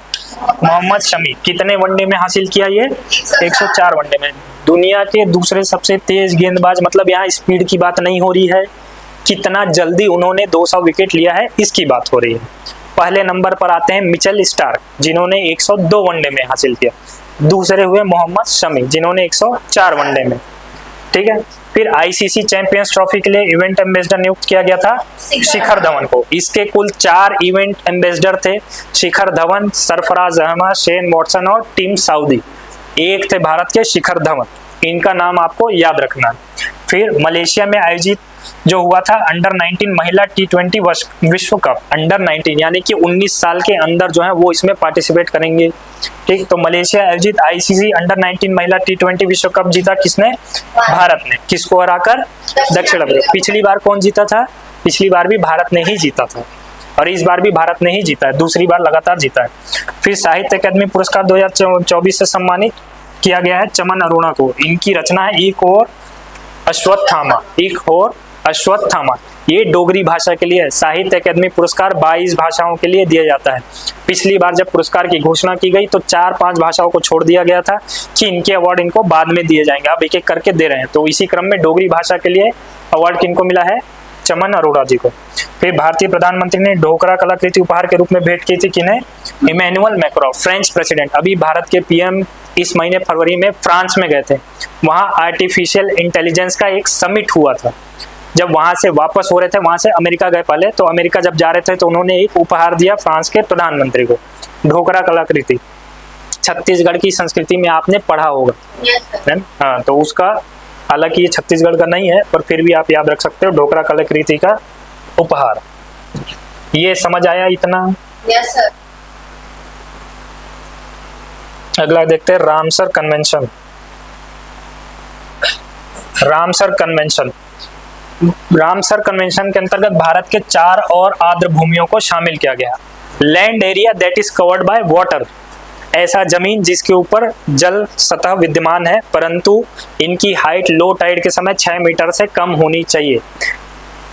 मोहम्मद शमी। कितने वनडे में हासिल किया ये, 104 वनडे में। दुनिया के दूसरे सबसे तेज गेंदबाज, मतलब यहाँ स्पीड की बात नहीं हो रही है, कितना जल्दी उन्होंने 200 विकेट लिया है इसकी बात हो रही है। पहले नंबर पर आते हैं मिचेल स्टार्क, जिन्होंने 102 वनडे में हासिल किया। दूसरे हुए मोहम्मद शमी, जिन्होंने 104 वनडे में, ठीक है। फिर ICC चैंपियंस ट्रॉफी के लिए इवेंट एम्बेसडर नियुक्त किया गया था शिखर धवन को। इसके कुल 4 इवेंट एम्बेसडर थे, शिखर धवन, सरफराज अहमद, शेन वॉटसन और टीम साउदी। एक थे भारत के शिखर धवन, इनका नाम आपको याद रखना। फिर मलेशिया में आयोजित जो हुआ था अंडर 19 महिला T20 विश्व कप, अंडर 19 यानी कि 19 साल के अंदर जो है वो इसमें पार्टिसिपेट करेंगे, ठीक। तो मलेशिया आयोजित ICC अंडर 19 महिला T20 विश्व कप जीता किसने, भारत ने। किसको हराकर, दक्षिण अफ्रीका। पिछली बार कौन जीता था, पिछली बार भी भारत ने ही जीता था और इस बार भी भारत ने ही जीता है, दूसरी बार लगातार जीता है। फिर साहित्य अकादमी पुरस्कार 2024 से सम्मानित किया गया है चमन अरोड़ा को। इनकी रचना है एक और अश्वत्थामा। ये डोगरी भाषा के लिए साहित्य अकादमी पुरस्कार 22 भाषाओं के लिए दिया जाता है। पिछली बार जब पुरस्कार की घोषणा की गई तो 4-5 भाषाओं को छोड़ दिया गया था कि इनके अवार्ड इनको बाद में दिए जाएंगे, अब एक एक करके दे रहे हैं। तो इसी क्रम में डोगरी भाषा के लिए अवार्ड किनको मिला है, चमन अरोड़ा जी को। फिर भारतीय प्रधानमंत्री ने ढोकरा कलाकृति उपहार के रूप में भेंट की थी किन्हें, इमैनुअल मैक्रों, फ्रेंच प्रेसिडेंट। अभी भारत के PM इस महीने फरवरी में फ्रांस में गए थे, वहां आर्टिफिशियल इंटेलिजेंस का एक समिट हुआ था। जब वहां से वापस हो रहे थे, वहां से अमेरिका गए पहले, तो अमेरिका जब जा रहे थे तो उन्होंने एक उपहार दिया फ्रांस के प्रधानमंत्री को, ढोकरा कलाकृति। छत्तीसगढ़ की संस्कृति में आपने पढ़ा होगा, हाँ, तो उसका, हालांकि ये छत्तीसगढ़ का नहीं है पर फिर भी आप याद रख सकते हो, ढोकरा कलाकृति का उपहार। ये समझ आया इतना? Yes sir. अगला देखते हैं Ramsar convention. Ramsar convention Ramsar convention के अंतर्गत भारत के 4 और आर्द्र भूमियों को शामिल किया गया। Land area that is covered by water, ऐसा जमीन जिसके ऊपर जल सतह विद्यमान है परंतु इनकी हाइट लो टाइड के समय 6 मीटर से कम होनी चाहिए।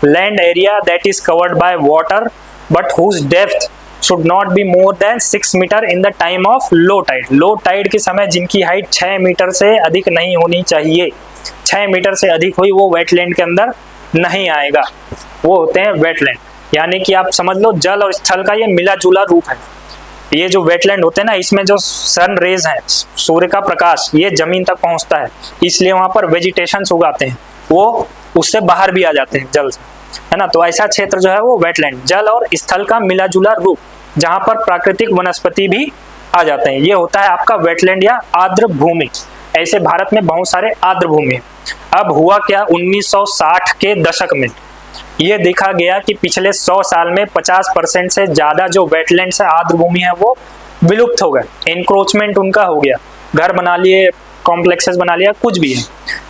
Land area that is covered by water but whose depth should not be more than 6 metre in the time of low tide. Low tide के समय जिनकी हाइट 6 मीटर से अधिक नहीं होनी चाहिए, 6 मीटर से अधिक हुई वो वेटलैंड के अंदर नहीं आएगा, वो होते हैं वेटलैंड। यानी कि आप समझ लो जल और स्थल का ये मिला जुला रूप है। ये जो वेटलैंड होते हैं ना, इसमें जो सन रेज है, सूर्य का प्रकाश ये जमीन तक पहुंचता है, इसलिए वहां पर वेजिटेशन उगाते हैं, वो उससे बाहर भी आ जाते हैं जल से, है ना। तो ऐसा क्षेत्र जो है वो वेटलैंड, जल और स्थल का मिला जुला रूप, जहां पर प्राकृतिक वनस्पति भी आ जाते हैं, ये होता है आपका वेटलैंड या आर्द्र भूमि। ऐसे भारत में बहुत सारे आर्द्र भूमि हैं। अब हुआ क्या, 1960 के दशक में ये देखा गया कि पिछले 100 साल में 50% से ज्यादा जो वेटलैंड से आर्द्र भूमि है वो विलुप्त हो गए, एनक्रोचमेंट उनका हो गया, घर बना लिए, कॉम्प्लेक्सेस बना लिया, कुछ भी है।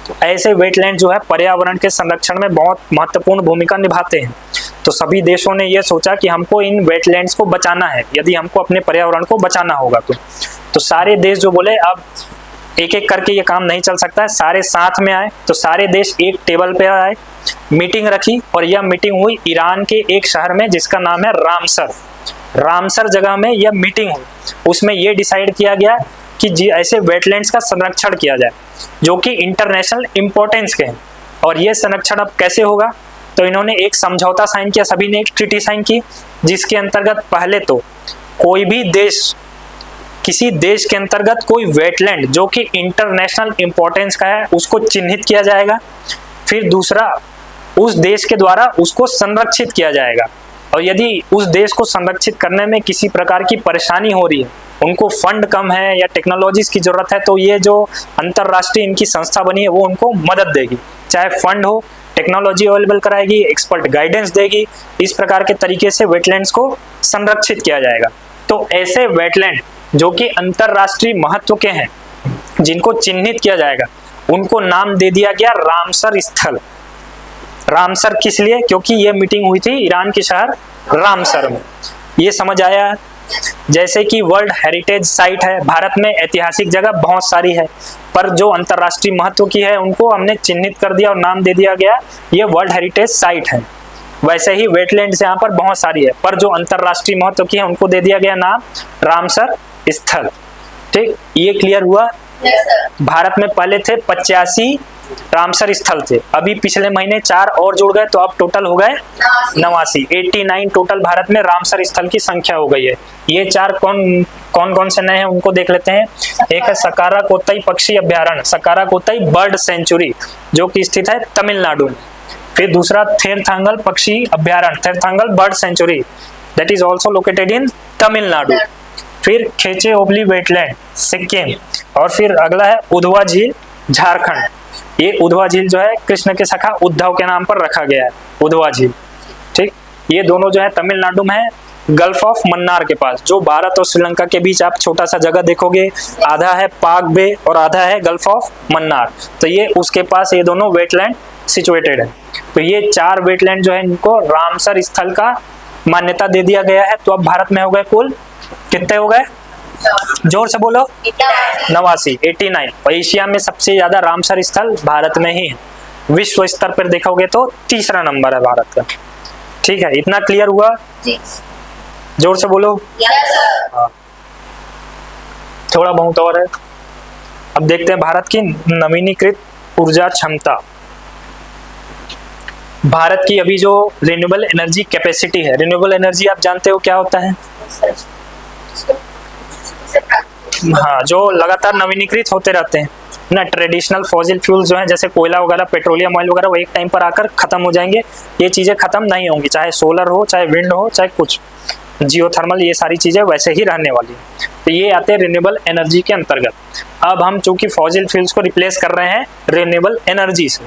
तो ऐसे वेटलैंड जो है पर्यावरण के संरक्षण में बहुत महत्वपूर्ण भूमिका निभाते हैं। तो सभी देशों ने ये सोचा कि हमको इन वेटलैंड्स को बचाना है, यदि हमको अपने पर्यावरण को बचाना होगा तो सारे देश जो बोले अब एक एक करके ये काम नहीं चल सकता है, सारे साथ में आए। तो सारे देश एक टेबल पे आए, मीटिंग रखी और यह मीटिंग हुई ईरान के एक शहर में जिसका नाम है रामसर। रामसर जगह में यह मीटिंग हुई, उसमें यह डिसाइड किया गया कि जी ऐसे वेटलैंड्स का संरक्षण किया जाए जो कि इंटरनेशनल इंपॉर्टेंस के हैं। और ये संरक्षण अब कैसे होगा, तो इन्होंने एक समझौता साइन किया, सभी ने एक ट्रीटी साइन की, जिसके अंतर्गत पहले तो कोई भी देश, किसी देश के अंतर्गत कोई वेटलैंड जो कि इंटरनेशनल इंपॉर्टेंस का है उसको चिन्हित किया जाएगा। फिर दूसरा, उस देश के द्वारा उसको संरक्षित किया जाएगा, और यदि उस देश को संरक्षित करने में किसी प्रकार की परेशानी हो रही है, उनको फंड कम है या टेक्नोलॉजीज की जरूरत है, तो ये जो अंतरराष्ट्रीय इनकी संस्था बनी है वो उनको मदद देगी, चाहे फंड हो, टेक्नोलॉजी अवेलेबल कराएगी, एक्सपर्ट गाइडेंस देगी। इस प्रकार के तरीके से वेटलैंड्स को संरक्षित किया जाएगा। तो ऐसे वेटलैंड जो कि अंतरराष्ट्रीय महत्व के हैं, जिनको चिन्हित किया जाएगा, उनको नाम दे दिया गया रामसर स्थल। रामसर किस लिए, क्योंकि ये मीटिंग हुई थी ईरान के शहर रामसर में। ये समझ आया। जैसे कि वर्ल्ड हेरिटेज साइट है, भारत में ऐतिहासिक जगह बहुत सारी है, पर जो अंतरराष्ट्रीय महत्व की है उनको हमने चिन्हित कर दिया और नाम दे दिया गया ये वर्ल्ड हेरिटेज साइट है। वैसे ही वेटलैंड्स यहाँ पर बहुत सारी है, पर जो अंतरराष्ट्रीय महत्व की है उनको दे दिया गया नाम रामसर स्थल। ठीक, ये क्लियर हुआ। भारत में पहले थे 85 रामसर स्थल थे, अभी पिछले महीने 4 और जुड़ गए, तो अब टोटल हो गए 89, 89 टोटल भारत में रामसर स्थल की संख्या हो गई है। ये 4 कौन से नए हैं उनको देख लेते हैं। एक है सकारा कोतई पक्षी अभ्यारण्य, सकारा कोतई बर्ड सेंचुरी, जो कि स्थित है तमिलनाडु में। फिर दूसरा थेरथांगल पक्षी अभ्यारण्य, Therthangal bird sanctuary, that is also located in Tamil Nadu. फिर खेचे ओबली वेटलैंड सिक्किम, और फिर अगला है उधवा झील झारखंड। ये उधवा झील जो है कृष्ण के सखा उद्धव के नाम पर रखा गया है, उधवा झील। ठीक, ये दोनों जो है तमिलनाडु में है, गल्फ ऑफ मन्नार के पास। जो भारत और श्रीलंका के बीच आप छोटा सा जगह देखोगे, आधा है पाक बे और आधा है गल्फ ऑफ मन्नार, तो ये उसके पास ये दोनों वेटलैंड सिचुएटेड है। तो ये 4 वेटलैंड जो है इनको रामसर स्थल का मान्यता दे दिया गया है। तो अब भारत में हो गए कुल कितने हो गए, जोर से बोलो, 89। और एशिया में सबसे ज्यादा रामसर स्थल भारत में ही है। विश्व स्तर पर देखोगे तो तीसरा नंबर है भारत का। ठीक है, इतना क्लियर हुआ, जोर से बोलो। हाँ, थोड़ा बहुत और है। अब देखते हैं भारत की नवीनीकृत ऊर्जा क्षमता। भारत की अभी जो रिन्यूएबल एनर्जी कैपेसिटी है, रिन्यूएबल एनर्जी आप जानते हो क्या होता है? हाँ, जो लगातार नवीनीकृत होते रहते हैं ना। ट्रेडिशनल फॉसिल फ्यूल जो है जैसे कोयला वगैरह, पेट्रोलियम ऑयल वगैरह, वो एक टाइम पर आकर खत्म हो जाएंगे। ये चीजें खत्म नहीं होंगी, चाहे सोलर हो, चाहे विंड हो, चाहे कुछ जियोथर्मल, ये सारी चीजें वैसे ही रहने वाली है। तो ये आते हैं रिन्यूएबल एनर्जी के अंतर्गत। अब हम चूंकि फॉसिल फ्यूल्स को रिप्लेस कर रहे हैं रिन्यूएबल एनर्जी से,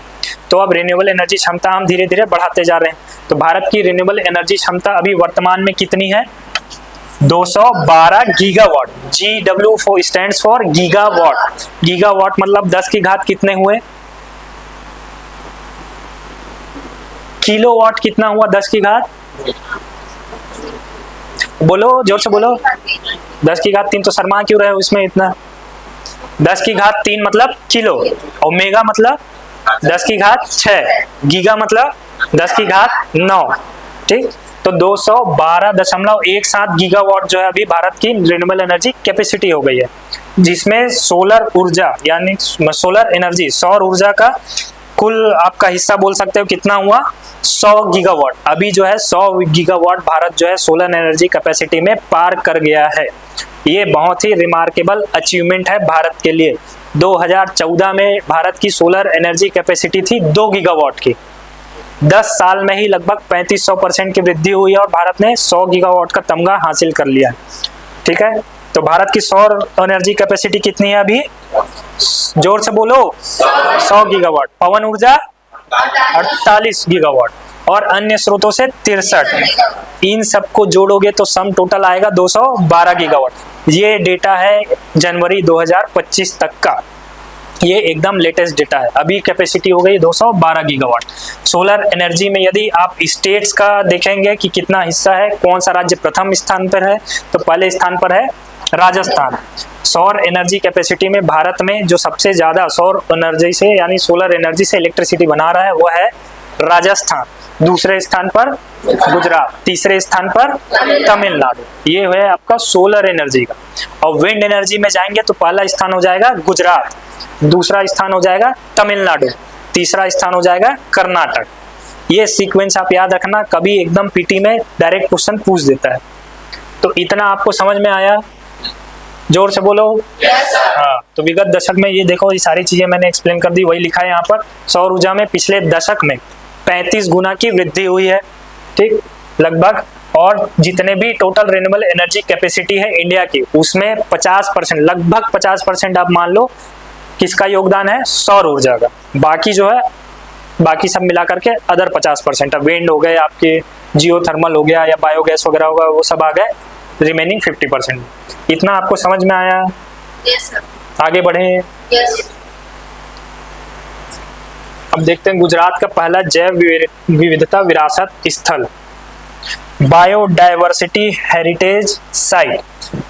तो अब रिन्यूएबल एनर्जी क्षमता हम धीरे धीरे बढ़ाते जा रहे हैं। तो भारत की रिन्यूएबल एनर्जी क्षमता अभी वर्तमान में कितनी है? 212 gigawatt. GW stands for gigawatt. Gigawatt मतलब 10 की घात कितने हुए? किलोवाट कितना हुआ? 10 की घात, बोलो जोर से बोलो। 10 की घात 3, तो शर्मा क्यों रहे हो इसमें इतना? 10 की घात 3 मतलब किलो, और मेगा मतलब 10 की घात 6, गीगा मतलब 10 की घात 9। ठीक, तो 212.17 गीगावाट जो है अभी भारत की रिन्यूएबल एनर्जी कैपेसिटी हो गई है, जिसमें सोलर ऊर्जा यानी सोलर एनर्जी, सौर ऊर्जा का कुल आपका हिस्सा बोल सकते हो कितना हुआ? 100 गीगावाट। अभी जो है 100 गीगावाट भारत जो है सोलर एनर्जी कैपेसिटी में पार कर गया है। ये बहुत ही रिमार्केबल अचीवमेंट है भारत के लिए। 2014 में भारत की सोलर एनर्जी कैपेसिटी थी 2 गीगावाट की। 10 साल में ही लगभग 3500% की वृद्धि हुई है और भारत ने 100 गीगावाट का तमगा हासिल कर लिया। ठीक है, तो भारत की सौर एनर्जी कैपेसिटी कितनी है अभी? जोर से बोलो। 100 गीगावाट। पवन ऊर्जा 48 गीगावाट और अन्य स्रोतों से 63। इन सबको जोड़ोगे तो सम टोटल आएगा 212 गीगावाट। ये डेटा है जनवरी 2025 तक का, ये एकदम लेटेस्ट डेटा है। अभी कैपेसिटी हो गई 212 गीगावाट। सोलर एनर्जी में यदि आप स्टेट्स का देखेंगे कि कितना हिस्सा है, कौन सा राज्य प्रथम स्थान पर है, तो पहले स्थान पर है राजस्थान। सौर एनर्जी कैपेसिटी में भारत में जो सबसे ज्यादा सौर एनर्जी से यानी सोलर एनर्जी से इलेक्ट्रिसिटी बना रहा है वो है राजस्थान। दूसरे स्थान पर गुजरात, तीसरे स्थान पर तमिलनाडु। ये है आपका सोलर एनर्जी का। और विंड एनर्जी में जाएंगे तो पहला स्थान हो जाएगा गुजरात, दूसरा स्थान हो जाएगा तमिलनाडु, तीसरा स्थान हो जाएगा कर्नाटक। ये सीक्वेंस आप याद रखना, कभी एकदम पीटी में डायरेक्ट क्वेश्चन पूछ देता है। तो इतना आपको समझ में आया? जोर से बोलो। हाँ, तो विगत दशक में ये देखो, ये सारी चीजें मैंने एक्सप्लेन कर दी, वही लिखा है यहाँ पर। सौर ऊर्जा में पिछले दशक में 35 गुना की वृद्धि हुई है। ठीक, लगभग। और जितने भी टोटल रिन्यूएबल एनर्जी कैपेसिटी है इंडिया की, उसमें 50%, लगभग 50% आप मान लो किसका योगदान है? सौर ऊर्जा का। बाकी जो है, बाकी सब मिला करके अदर 50%, विंड हो गए, आपके जियोथर्मल हो गया या बायोगैस वगैरह होगा, वो सब आ गए रिमेनिंग 50%। इतना आपको समझ में आया? Yes, sir. आगे बढ़े। Yes. अब देखते हैं गुजरात का पहला जैव विविधता विरासत स्थल, बायोडायवर्सिटी हेरिटेज साइट।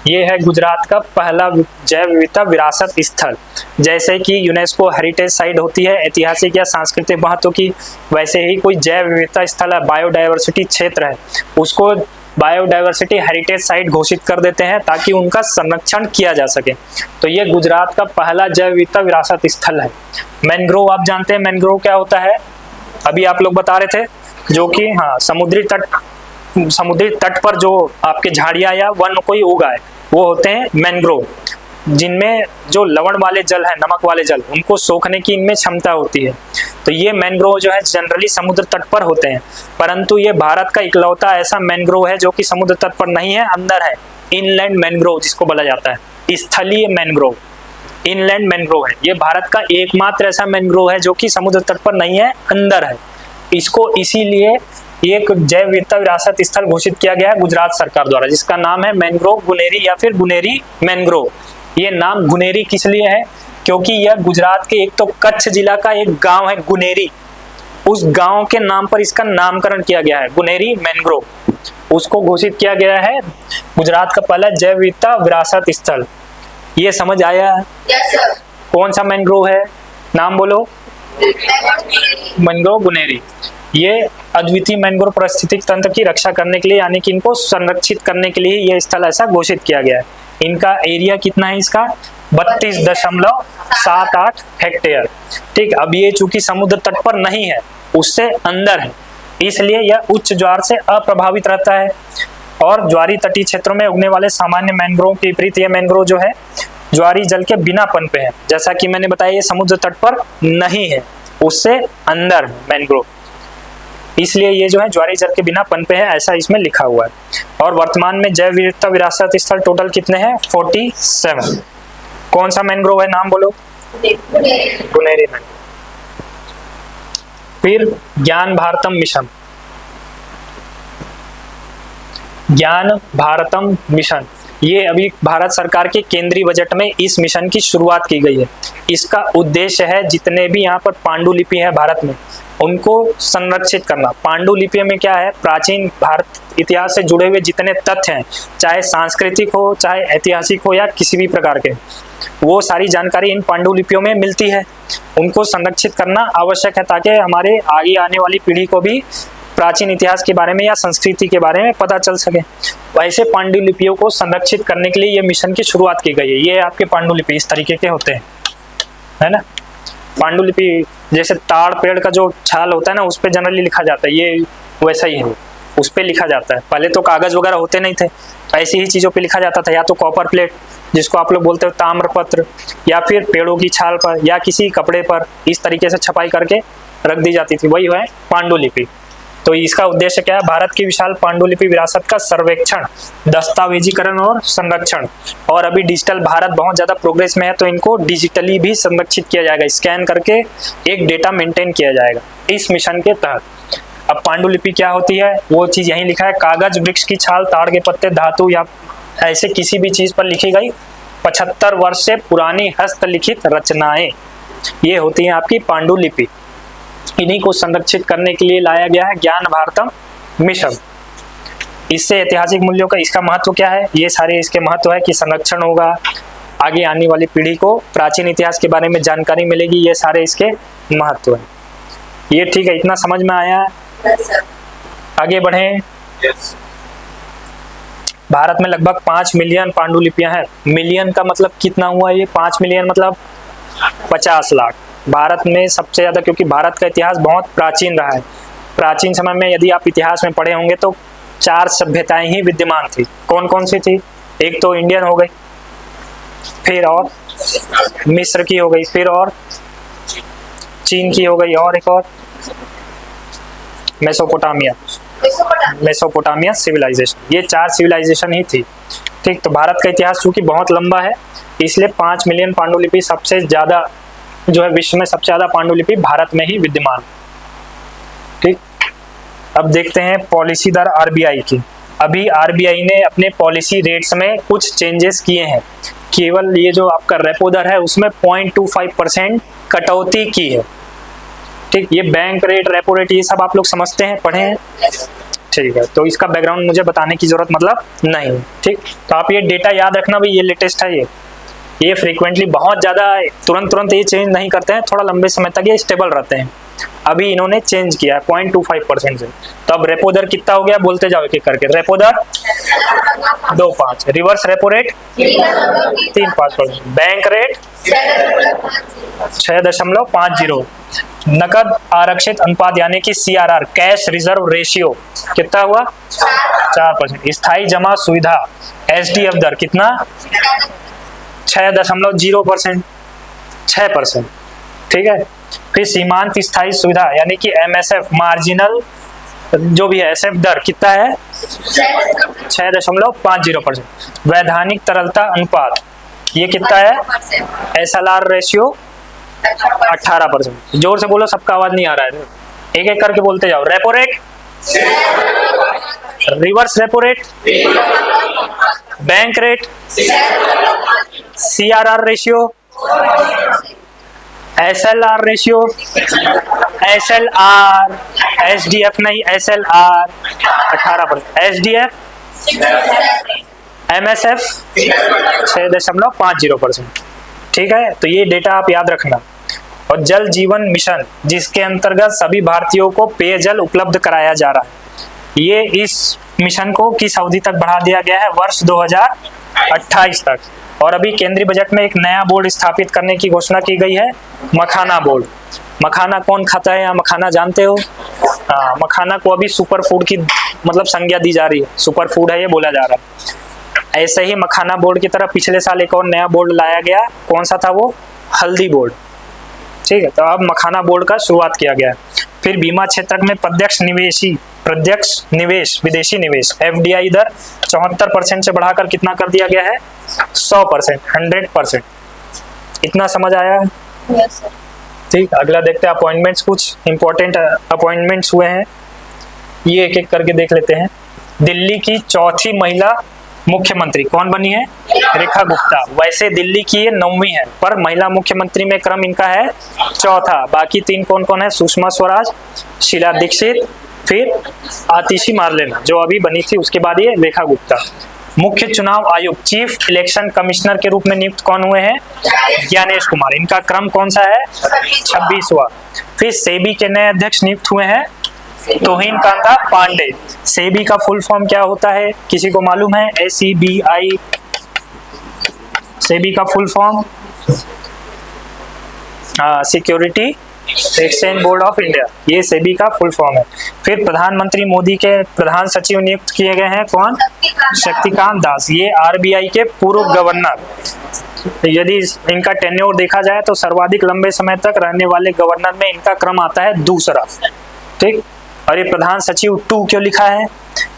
ये है गुजरात का पहला जैव विविधता विरासत स्थल। जैसे कि यूनेस्को हेरिटेज साइट होती है ऐतिहासिक या सांस्कृतिक महत्व की, वैसे ही कोई जैव विविधता स्थल है, बायोडायवर्सिटी क्षेत्र है, उसको बायोडायवर्सिटी हेरिटेज साइट घोषित कर देते हैं ताकि उनका संरक्षण किया जा सके। तो ये गुजरात का पहला जैव विविधता विरासत स्थल है। मैंग्रोव, आप जानते हैं मैंग्रोव क्या होता है? अभी आप लोग बता रहे थे, जो कि हाँ समुद्री तट पर जो आपके झाड़ियां या वन कोई उगाए वो होते हैं मैंग्रोव, जिनमें जो लवण वाले जल है, नमक वाले जल, उनको सोखने की इनमें क्षमता होती है। तो ये मैंग्रोव जो है जनरली समुद्र तट पर होते हैं, परंतु ये भारत का इकलौता ऐसा मैंग्रोव है जो कि समुद्र तट पर नहीं है, अंदर है। इनलैंड मैंग्रोव जिसको बोला जाता है, स्थलीय मैंग्रोव, इनलैंड मैंग्रोव है। ये भारत का एकमात्र ऐसा मैंग्रोव है जो कि समुद्र तट पर नहीं है, अंदर है। इसको इसीलिए एक जैव विविधता विरासत स्थल घोषित किया गया है गुजरात सरकार द्वारा, जिसका नाम है मैंग्रोव गुनेरी या फिर गुनेरी मैंग्रोव। ये नाम गुनेरी किस लिए है? क्योंकि यह गुजरात के एक तो कच्छ जिला का एक गांव है गुनेरी, उस गांव के नाम पर इसका नामकरण किया गया है, गुनेरी मैंग्रोव। उसको घोषित किया गया है गुजरात का पहला जैव विविधता विरासत स्थल। ये समझ आया? Yes, sir. कौन सा मैंग्रोव है? नाम बोलो। मैंग्रोव गुनेरी। ये अद्वितीय मैंग्रोव पारिस्थितिक तंत्र की रक्षा करने के लिए यानी कि इनको संरक्षित करने के लिए यह स्थल ऐसा घोषित किया गया है। इनका एरिया कितना है इसका? 32.78 हेक्टेयर। ठीक, अब ये चूंकि समुद्र तट पर नहीं है, उससे अंदर है, इसलिए यह उच्च ज्वार से अप्रभावित रहता है। और ज्वारी तटीय क्षेत्रों में उगने वाले सामान्य मैंग्रोव के विपरीत ये मैंग्रोव जो है ज्वारी जल के बिना पनपे है। जैसा कि मैंने बताया, ये समुद्र तट पर नहीं है, उससे अंदर है मैंग्रोव, इसलिए ये जो है ज्वारी जल के बिना पनपे है, ऐसा इसमें लिखा हुआ है। और वर्तमान में जैव विविधता विरासत स्थल टोटल कितने हैं? 47। कौन सा मैंग्रोव है? नाम बोलो। गुनेरी मैंग्रोव। फिर ज्ञान भारतम मिशन, ज्ञान भारतम मिशन, ये अभी भारत सरकार के केंद्रीय बजट में इस मिशन की शुरुआत की गई है। इसका उद्देश्य है जितने भी यहाँ पर पांडुलिपि है भारत में, उनको संरक्षित करना। पांडुलिपि में क्या है, प्राचीन भारत इतिहास से जुड़े हुए जितने तथ्य हैं, चाहे सांस्कृतिक हो, चाहे ऐतिहासिक हो, या किसी भी प्रकार के, वो सारी जानकारी इन पांडुलिपियों में मिलती है। उनको संरक्षित करना आवश्यक है ताकि हमारे आगे आने वाली पीढ़ी को भी प्राचीन इतिहास के बारे में या संस्कृति के बारे में पता चल सके। वैसे पांडुलिपियों को संरक्षित करने के लिए ये मिशन की शुरुआत की गई है। ये आपके पांडुलिपि इस तरीके के होते हैं, है ना। पांडुलिपि जैसे ताड़ पेड़ का जो छाल होता है ना, उस पर जनरली लिखा जाता है, ये वैसा ही है, उस पर लिखा जाता है। पहले तो कागज वगैरह होते नहीं थे, ऐसी ही चीज़ों पे लिखा जाता था, या तो कॉपर प्लेट जिसको आप लोग बोलते हो ताम्रपत्र, या फिर पेड़ों की छाल पर या किसी कपड़े पर इस तरीके से छपाई करके रख दी जाती थी, वही है पांडुलिपि। तो इसका उद्देश्य क्या है, भारत की विशाल पांडुलिपि विरासत का सर्वेक्षण, दस्तावेजीकरण और संरक्षण। और अभी डिजिटल भारत बहुत ज़्यादा प्रोग्रेस में है, तो इनको डिजिटली भी संरक्षित किया जाएगा, स्कैन करके एक डेटा मेंटेन किया जाएगा इस मिशन के तहत। अब पांडुलिपि क्या होती है, वो चीज़ यहीं लिखा है, कागज, वृक्ष की छाल, ताड़ के पत्ते, धातु या ऐसे किसी भी चीज़ पर लिखी गई 75 वर्ष से पुरानी हस्तलिखित रचनाएं, ये होती हैं आपकी पांडुलिपि। इन्हीं को संरक्षित करने के लिए लाया गया है ज्ञान भारतम मिशन। इससे ऐतिहासिक मूल्यों का इसका महत्व क्या है, ये सारे इसके महत्व है कि संरक्षण होगा, आगे आने वाली पीढ़ी को प्राचीन इतिहास के बारे में जानकारी मिलेगी, ये सारे इसके महत्व है। ये ठीक है, इतना समझ में आया। आगे बढ़ें। भारत में लगभग 5 मिलियन पांडुलिपियां हैं। मिलियन का मतलब कितना हुआ, ये 5 मिलियन मतलब 50 लाख। भारत में सबसे ज़्यादा, क्योंकि भारत का इतिहास बहुत प्राचीन रहा है। प्राचीन समय में यदि आप इतिहास में पढ़े होंगे तो 4 सभ्यताएं ही विद्यमान थी। कौन कौन सी थी, एक तो इंडियन हो गई, फिर और मिस्र की हो गई, फिर और चीन की हो गई, और एक और मेसोपोटामिया सिविलाइजेशन। ये 4 सिविलाइजेशन ही थी। ठीक, तो भारत का इतिहास चूंकि बहुत लंबा है, इसलिए 5 मिलियन पांडुलिपि सबसे ज़्यादा जो है, विश्व में सबसे ज़्यादा पांडुलिपि भारत में ही विद्यमान। ठीक, अब देखते हैं पॉलिसी दर आरबीआई की। अभी आरबीआई ने अपने पॉलिसी रेट्स में कुछ चेंजेस किए हैं। केवल ये जो आपका रेपो दर है उसमें 0.25% कटौती की है। ठीक, ये बैंक रेट, रेपो रेट, ये सब आप लोग समझते हैं, पढ़े हैं। ठीक है, तो इसका बैकग्राउंड मुझे बताने की जरूरत मतलब नहीं है। ठीक, तो आप ये डेटा याद रखना भाई, ये लेटेस्ट है। ये फ्रीक्वेंटली बहुत ज़्यादा तुरंत ये चेंज नहीं करते हैं, थोड़ा लंबे समय तक ये स्टेबल रहते हैं। अभी इन्होंने चेंज किया है 0.25% से। तो अब रेपो दर कितना हो गया, बोलते जाओ एक एक करके। रेपो दर 2.5, reverse repo rate 3.5%, bank rate 6.50, नकद आरक्षित अनुपात यानी कि CRR, कैश रिजर्व रेशियो कितना हुआ 4%, स्थायी जमा सुविधा SDF दर कितना 6.0%, 6%। ठीक है, फिर सीमांत स्थायी सुविधा यानी कि MSF, मार्जिनल जो भी है SF दर कितना है 6.50%। वैधानिक तरलता अनुपात ये कितना है, SLR रेशियो 18%। जोर से बोलो, सबका आवाज नहीं आ रहा है, एक एक करके बोलते जाओ। Repo rate, reverse repo rate, bank rate, CRR ratio, SLR ratio, SLR, SDF नहीं, SLR 18%, SDF, MSF 6.50%। ठीक है, तो ये डेटा आप याद रखना। और जल जीवन मिशन, जिसके अंतर्गत सभी भारतीयों को पेयजल उपलब्ध कराया जा रहा है, ये इस मिशन को किस अवधि तक बढ़ा दिया गया है, वर्ष 2028 तक। और अभी केंद्रीय बजट में एक नया बोर्ड स्थापित करने की घोषणा की गई है, मखाना बोर्ड। मखाना कौन खाता है, या मखाना जानते हो? हाँ, मखाना को अभी सुपर फूड की मतलब संज्ञा दी जा रही है, सुपर फूड है ये बोला जा रहा है। ऐसे ही मखाना बोर्ड की तरफ पिछले साल एक और नया बोर्ड लाया गया, कौन सा था वो, हल्दी बोर्ड। ठीक है, तो अब मखाना बोर्ड का शुरुआत किया गया। फिर बीमा क्षेत्र में प्रत्यक्ष निवेश विदेशी निवेश FDI दर 74% से बढ़ाकर कितना कर दिया गया है, 100%, 100%। इतना समझ आया? Yes sir. ठीक, अगला देखते हैं अपॉइंटमेंट्स। कुछ इंपॉर्टेंट अपॉइंटमेंट्स हुए हैं, ये एक एक करके देख लेते हैं। दिल्ली की चौथी महिला मुख्यमंत्री कौन बनी है? रेखा गुप्ता। वैसे दिल्ली की ये 9वीं है, पर महिला मुख्यमंत्री में क्रम इनका है चौथा। बाकी 3 कौन कौन है? सुषमा स्वराज, शीला दीक्षित, फिर आतिशी मार्लेना जो अभी बनी थी, उसके बाद ये रेखा गुप्ता। मुख्य चुनाव आयुक्त चीफ इलेक्शन कमिश्नर के रूप में नियुक्त कौन हुए हैं? ज्ञानेश कुमार। इनका क्रम कौन सा है? 26वां। फिर सेबी के नए अध्यक्ष नियुक्त हुए हैं तोहिन कांता पांडे। सेबी का फुल फॉर्म क्या होता है, किसी को मालूम है? SEBI। सेबी का full form security exchange board of India, ये सेबी का फुल फॉर्म है। फिर प्रधानमंत्री मोदी के प्रधान सचिव नियुक्त किए गए हैं कौन? शक्तिकांत दास। ये RBI के पूर्व गवर्नर। यदि इनका टेन्योर देखा जाए तो सर्वाधिक लंबे समय तक रहने वाले गवर्नर में इनका क्रम आता है दूसरा। ठीक। और ये प्रधान सचिव 2 क्यों लिखा है?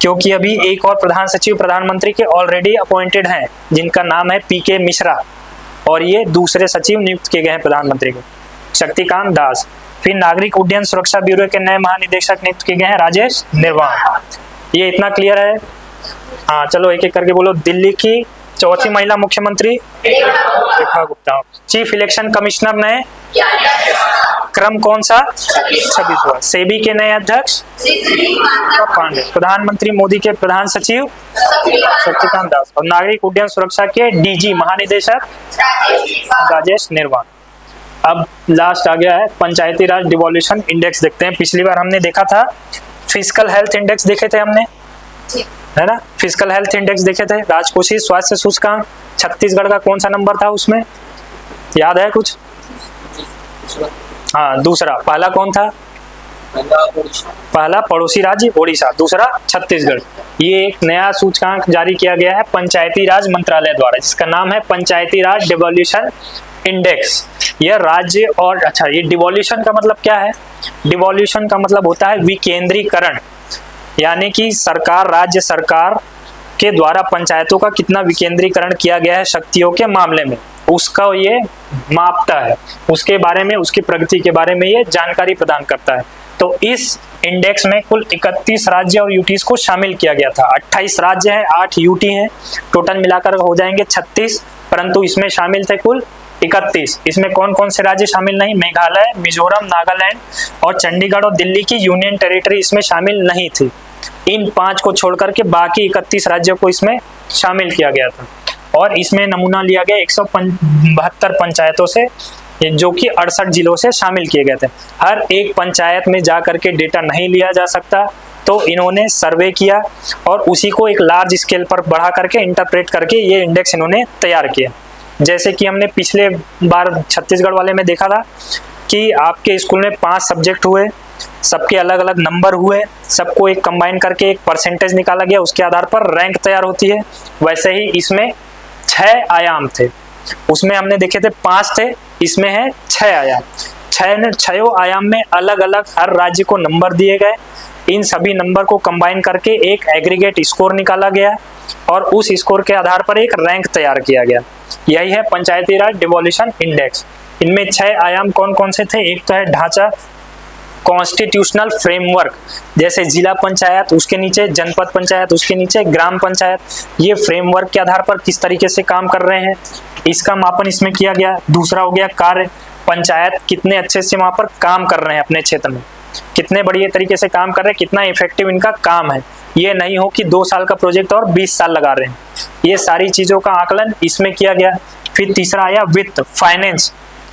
क्योंकि अभी एक और प्रधान सचिव प्रधानमंत्री के ऑलरेडी अपॉइंटेड हैं, जिनका नाम है PK मिश्रा, और ये दूसरे सचिव नियुक्त किए गए हैं प्रधानमंत्री को, शक्तिकांत दास। फिर नागरिक उड्डयन सुरक्षा ब्यूरो के नए महानिदेशक नियुक्त किए गए हैं राजेश निर्वाण। ये इतना क्लियर है? हाँ, चलो एक एक करके बोलो। दिल्ली की चौथी महिला मुख्यमंत्री Rekha Gupta. Chief election commissioner नए, क्रम कौन सा? 26वां। सेबी के नए अध्यक्ष पांडे। प्रधानमंत्री मोदी के प्रधान सचिव शक्तिकांत दास। और नागरिक उड्डयन सुरक्षा के DG महानिदेशक राजेश निर्वाण। अब लास्ट आ गया है पंचायती राज डिवोल्यूशन इंडेक्स। देखते हैं। पिछली बार हमने देखा था फिजिकल हेल्थ इंडेक्स देखे थे हमने, है ना? फिजिकल हेल्थ इंडेक्स देखे थे। राजकोषीय स्वास्थ्य सूचकांक छत्तीसगढ़ का कौन सा नंबर था उसमें, याद है कुछ? हाँ, दूसरा। पहला कौन था? पहला पड़ोसी राज्य ओडिशा, दूसरा छत्तीसगढ़। ये एक नया सूचकांक जारी किया गया है पंचायती राज मंत्रालय द्वारा, जिसका नाम है पंचायती राज डिवोल्यूशन इंडेक्स। यह राज्य और अच्छा, ये डिवोल्यूशन का मतलब क्या है? डिवोल्यूशन का मतलब होता है विकेंद्रीकरण, यानी कि सरकार, राज्य सरकार के द्वारा पंचायतों का कितना विकेंद्रीकरण किया गया है शक्तियों के मामले में, उसका ये मापता है। उसके बारे में, उसकी प्रगति के बारे में ये जानकारी प्रदान करता है। तो इस इंडेक्स में कुल 31 राज्य और यूटीज को शामिल किया गया था। 28 राज्य हैं, 8 यूटी हैं, टोटल मिलाकर हो जाएंगे 36, परंतु इसमें शामिल थे कुल 31। इसमें कौन कौन से राज्य शामिल नहीं? मेघालय, मिजोरम, नागालैंड और चंडीगढ़ और दिल्ली की यूनियन टेरिटरी इसमें शामिल नहीं थी। इन 5 को छोड़कर के बाकी 31 राज्यों को इसमें शामिल किया गया था। और इसमें नमूना लिया गया 172 पंचायतों से, जो कि 68 जिलों से शामिल किए गए थे। हर एक पंचायत में जा करके डेटा नहीं लिया जा सकता, तो इन्होंने सर्वे किया और उसी को एक लार्ज स्केल पर बढ़ा करके इंटरप्रेट करके ये इंडेक्स इन्होंने तैयार किया। जैसे कि हमने पिछले बार छत्तीसगढ़ वाले में देखा था कि आपके स्कूल में 5 सब्जेक्ट हुए, सबके अलग अलग नंबर हुए, सबको एक कंबाइन करके एक परसेंटेज निकाला गया, उसके आधार पर रैंक तैयार होती है। वैसे ही इसमें 6 आयाम थे, उसमें हमने देखे थे 5 थे, इसमें है 6 आयाम। 6 आयाम में अलग अलग हर राज्य को नंबर दिए गए। इन सभी नंबर को कंबाइन करके एक एग्रीगेट स्कोर निकाला गया और उस स्कोर के आधार पर एक रैंक तैयार किया गया। यही है पंचायती राज डिवोल्यूशन इंडेक्स। इनमें 6 आयाम कौन कौन से थे? एक तो है ढांचा, कॉन्स्टिट्यूशनल फ्रेमवर्क, जैसे जिला पंचायत, उसके नीचे जनपद पंचायत, उसके नीचे ग्राम पंचायत। ये फ्रेमवर्क के आधार पर किस तरीके से काम कर रहे हैं, इसका मापन इसमें किया गया। दूसरा हो गया कार्य, पंचायत कितने अच्छे से वहाँ पर काम कर रहे हैं, अपने क्षेत्र में कितने बढ़िया तरीके से काम कर रहे हैं, कितना इफेक्टिव इनका काम है। ये नहीं हो कि 2 साल का प्रोजेक्ट और 20 साल लगा रहे हैं। ये सारी चीज़ों का आकलन इसमें किया गया। फिर तीसरा आया वित्त, फाइनेंस,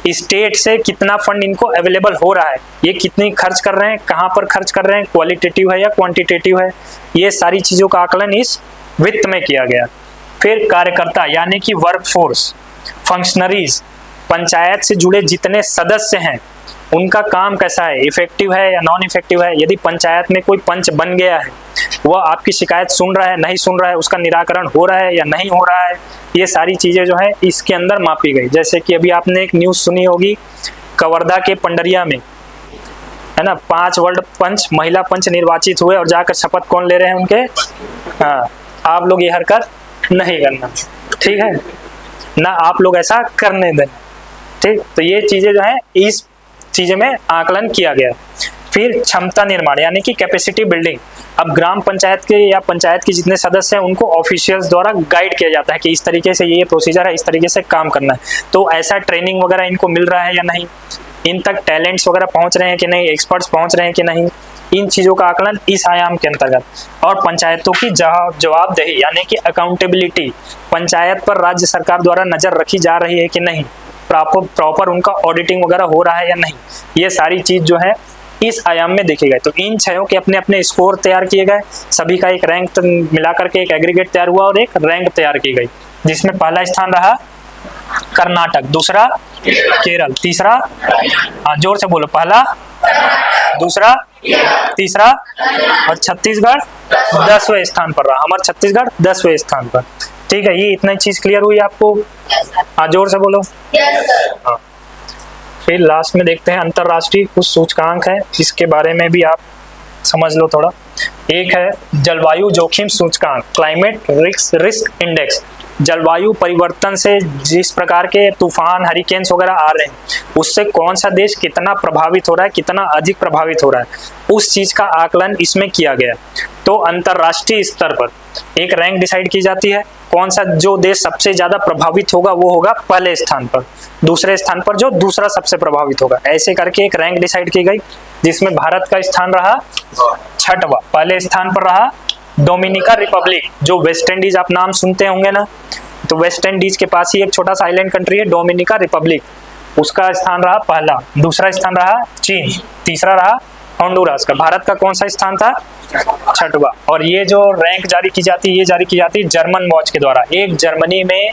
स्टेट से कितना फंड इनको अवेलेबल हो रहा है, ये कितनी खर्च कर रहे हैं, कहाँ पर खर्च कर रहे हैं, क्वालिटेटिव है या क्वांटिटेटिव है, ये सारी चीज़ों का आकलन इस वित्त में किया गया। फिर कार्यकर्ता यानी कि वर्क फोर्स, फंक्शनरीज, पंचायत से जुड़े जितने सदस्य हैं उनका काम कैसा है, इफेक्टिव है या नॉन इफेक्टिव है। यदि पंचायत में कोई पंच बन गया है, वह आपकी शिकायत सुन रहा है, नहीं सुन रहा है, उसका निराकरण हो रहा है या नहीं हो रहा है, ये सारी चीज़ें जो है इसके अंदर मापी गई। जैसे कि अभी आपने एक न्यूज़ सुनी होगी, कवर्धा के पंडरिया में, है ना, 5 वर्ल्ड पंच, महिला पंच निर्वाचित हुए और जाकर शपथ कौन ले रहे हैं उनके? हाँ, आप लोग ये हरकत नहीं करना, ठीक है ना, आप लोग ऐसा करने देना, ठीक। तो ये चीज़ें जो है इस चीज़ में आकलन किया गया। फिर क्षमता निर्माण यानी कि कैपेसिटी बिल्डिंग। अब ग्राम पंचायत के या पंचायत के जितने सदस्य हैं उनको ऑफिशियल्स द्वारा गाइड किया जाता है कि इस तरीके से ये प्रोसीजर है, इस तरीके से काम करना है। तो ऐसा ट्रेनिंग वगैरह इनको मिल रहा है या नहीं, इन तक टैलेंट्स वगैरह पहुंच रहे हैं कि नहीं, एक्सपर्ट्स पहुंच रहे हैं कि नहीं, इन चीज़ों का आकलन इस आयाम के अंतर्गत। और पंचायतों की जवाबदेही यानी कि अकाउंटेबिलिटी, पंचायत पर राज्य सरकार द्वारा नज़र रखी जा रही है कि नहीं, प्रॉपर उनका ऑडिटिंग वगैरह हो रहा है या नहीं, ये सारी चीज़ जो है इस आयाम में देखे गए। तो इन छयों के अपने अपने स्कोर तैयार किए गए, सभी का एक रैंक मिला करके एक एग्रीगेट तैयार हुआ और एक रैंक तैयार की गई, जिसमें पहला स्थान रहा कर्नाटक, दूसरा केरल, तीसरा, जोर से बोलो, पहला, दूसरा, तीसरा, और छत्तीसगढ़ 10वें स्थान पर रहा। हमारा छत्तीसगढ़ 10वें स्थान पर। ठीक है, ये इतना चीज क्लियर हुई आपको? हाँ, जोर से बोलो। हाँ, फिर लास्ट में देखते हैं अंतरराष्ट्रीय कुछ सूचकांक है, इसके बारे में भी आप समझ लो थोड़ा। एक है जलवायु जोखिम सूचकांक, क्लाइमेट रिस्क इंडेक्स। जलवायु परिवर्तन से जिस प्रकार के तूफान, हरिकेन्स वगैरह आ रहे हैं, उससे कौन सा देश कितना प्रभावित हो रहा है, कितना अधिक प्रभावित हो रहा है, उस चीज का आकलन इसमें किया गया। तो अंतरराष्ट्रीय स्तर पर एक रैंक डिसाइड की जाती है, कौन सा जो देश सबसे ज्यादा प्रभावित होगा वो होगा पहले स्थान पर, दूसरे स्थान पर जो दूसरा सबसे प्रभावित होगा, ऐसे करके एक रैंक डिसाइड की गई, जिसमें भारत का स्थान रहा 6वां। पहले स्थान पर रहा डोमिनिका रिपब्लिक, जो वेस्ट इंडीज आप नाम सुनते होंगे ना, तो वेस्ट इंडीज के पास ही एक छोटा सा आइलैंड कंट्री है डोमिनिका रिपब्लिक, उसका स्थान रहा पहला। दूसरा स्थान रहा चीन, तीसरा रहा होंडुरास का। भारत का कौन सा स्थान था? 6वां। और ये जो रैंक जारी की जाती है, ये जारी की जाती है जर्मन वॉच के द्वारा। एक जर्मनी में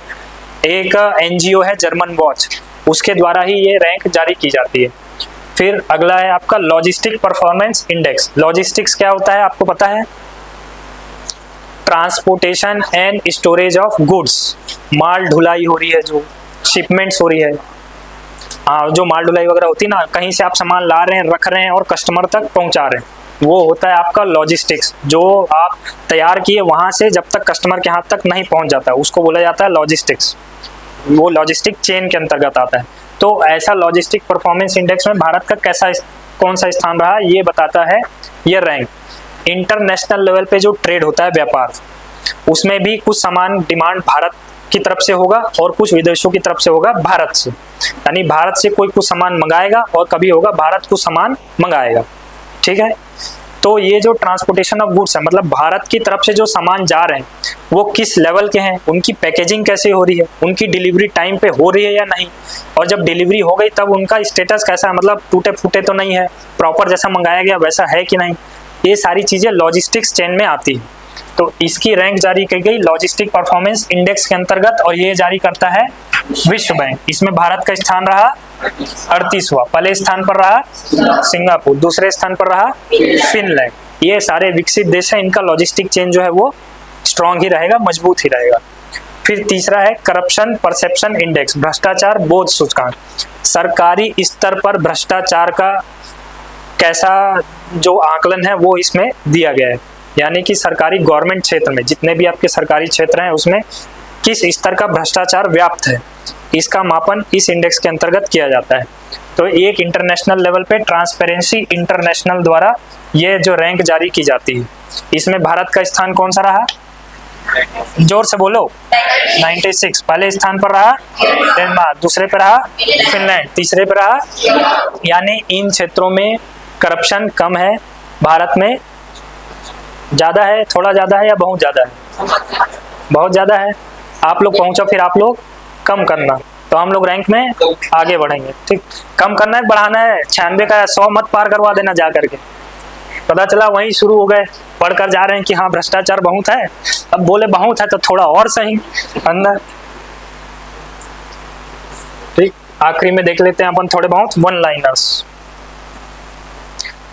एक एनजीओ है जर्मन वॉच, उसके द्वारा ही ये रैंक जारी की जाती है। फिर अगला है आपका लॉजिस्टिक परफॉर्मेंस इंडेक्स। लॉजिस्टिक्स क्या होता है आपको पता है? Transportation and storage of goods, माल ढुलाई हो रही है, जो शिपमेंट्स हो रही है, हाँ, जो माल ढुलाई वगैरह होती है ना, कहीं से आप सामान ला रहे हैं, रख रहे हैं और कस्टमर तक पहुंचा रहे हैं, वो होता है आपका लॉजिस्टिक्स। जो आप तैयार किए वहां से जब तक कस्टमर के हाथ तक नहीं पहुंच जाता है, उसको बोला जाता है लॉजिस्टिक्स। वो लॉजिस्टिक चेन के अंतर्गत आता है। तो ऐसा लॉजिस्टिक परफॉर्मेंस इंडेक्स में भारत का कौन सा स्थान रहा, ये बताता है ये रैंक। इंटरनेशनल लेवल पे जो ट्रेड होता है, व्यापार, उसमें भी कुछ सामान डिमांड भारत की तरफ से होगा और कुछ विदेशों की तरफ से होगा भारत से। यानी भारत से कोई कुछ सामान मंगाएगा और कभी होगा भारत कुछ सामान मंगाएगा। ठीक है, तो ये जो ट्रांसपोर्टेशन ऑफ गुड्स है, मतलब भारत की तरफ से जो सामान जा रहे हैं वो किस लेवल के हैं, उनकी पैकेजिंग कैसे हो रही है, उनकी डिलीवरी टाइम पे हो रही है या नहीं, और जब डिलीवरी हो गई तब उनका स्टेटस कैसा है, मतलब टूटे फूटे तो नहीं है, प्रॉपर जैसा मंगाया गया वैसा है कि नहीं, ये सारी चीज़ें लॉजिस्टिक्स चेन में आती है। तो इसकी रैंक जारी की गई लॉजिस्टिक परफॉर्मेंस इंडेक्स के अंतर्गत, और ये जारी करता है विश्व बैंक। इसमें भारत का स्थान रहा 38वां। पहले स्थान पर रहा सिंगापुर, दूसरे स्थान पर रहा फिनलैंड। ये सारे विकसित देश हैं, इनका लॉजिस्टिक चेन जो है वो स्ट्रांग ही रहेगा, मजबूत ही रहेगा। फिर तीसरा है करप्शन परसेप्शन इंडेक्स, भ्रष्टाचार बोध सूचकांक। सरकारी स्तर पर भ्रष्टाचार का कैसा जो आकलन है वो इसमें दिया गया है, यानी कि सरकारी गवर्नमेंट क्षेत्र में जितने भी आपके सरकारी क्षेत्र हैं उसमें किस स्तर का भ्रष्टाचार व्याप्त है, इसका मापन इस इंडेक्स के अंतर्गत किया जाता है। तो एक इंटरनेशनल लेवल पे ट्रांसपेरेंसी इंटरनेशनल द्वारा ये जो रैंक जारी की जाती है, इसमें भारत का स्थान कौन सा रहा? जोर से बोलो। 96। पहले स्थान पर रहा डेनमार्क, दूसरे पर रहा फिनलैंड, तीसरे पर रहा। यानी इन क्षेत्रों में करप्शन कम है, भारत में ज्यादा है, थोड़ा ज्यादा है या बहुत ज्यादा है? बहुत ज्यादा है। आप लोग पहुंचो, फिर आप लोग कम करना, तो हम लोग रैंक में आगे बढ़ेंगे। ठीक, कम करना है बढ़ाना है? 96 का 100 मत पार करवा देना जा करके। पता चला वहीं शुरू हो गए, पढ़कर जा रहे हैं कि हाँ भ्रष्टाचार बहुत है, अब बोले बहुत है तो थोड़ा और सही अंदर। ठीक, आखिरी में देख लेते हैं अपन थोड़े बहुत वन लाइनर्स।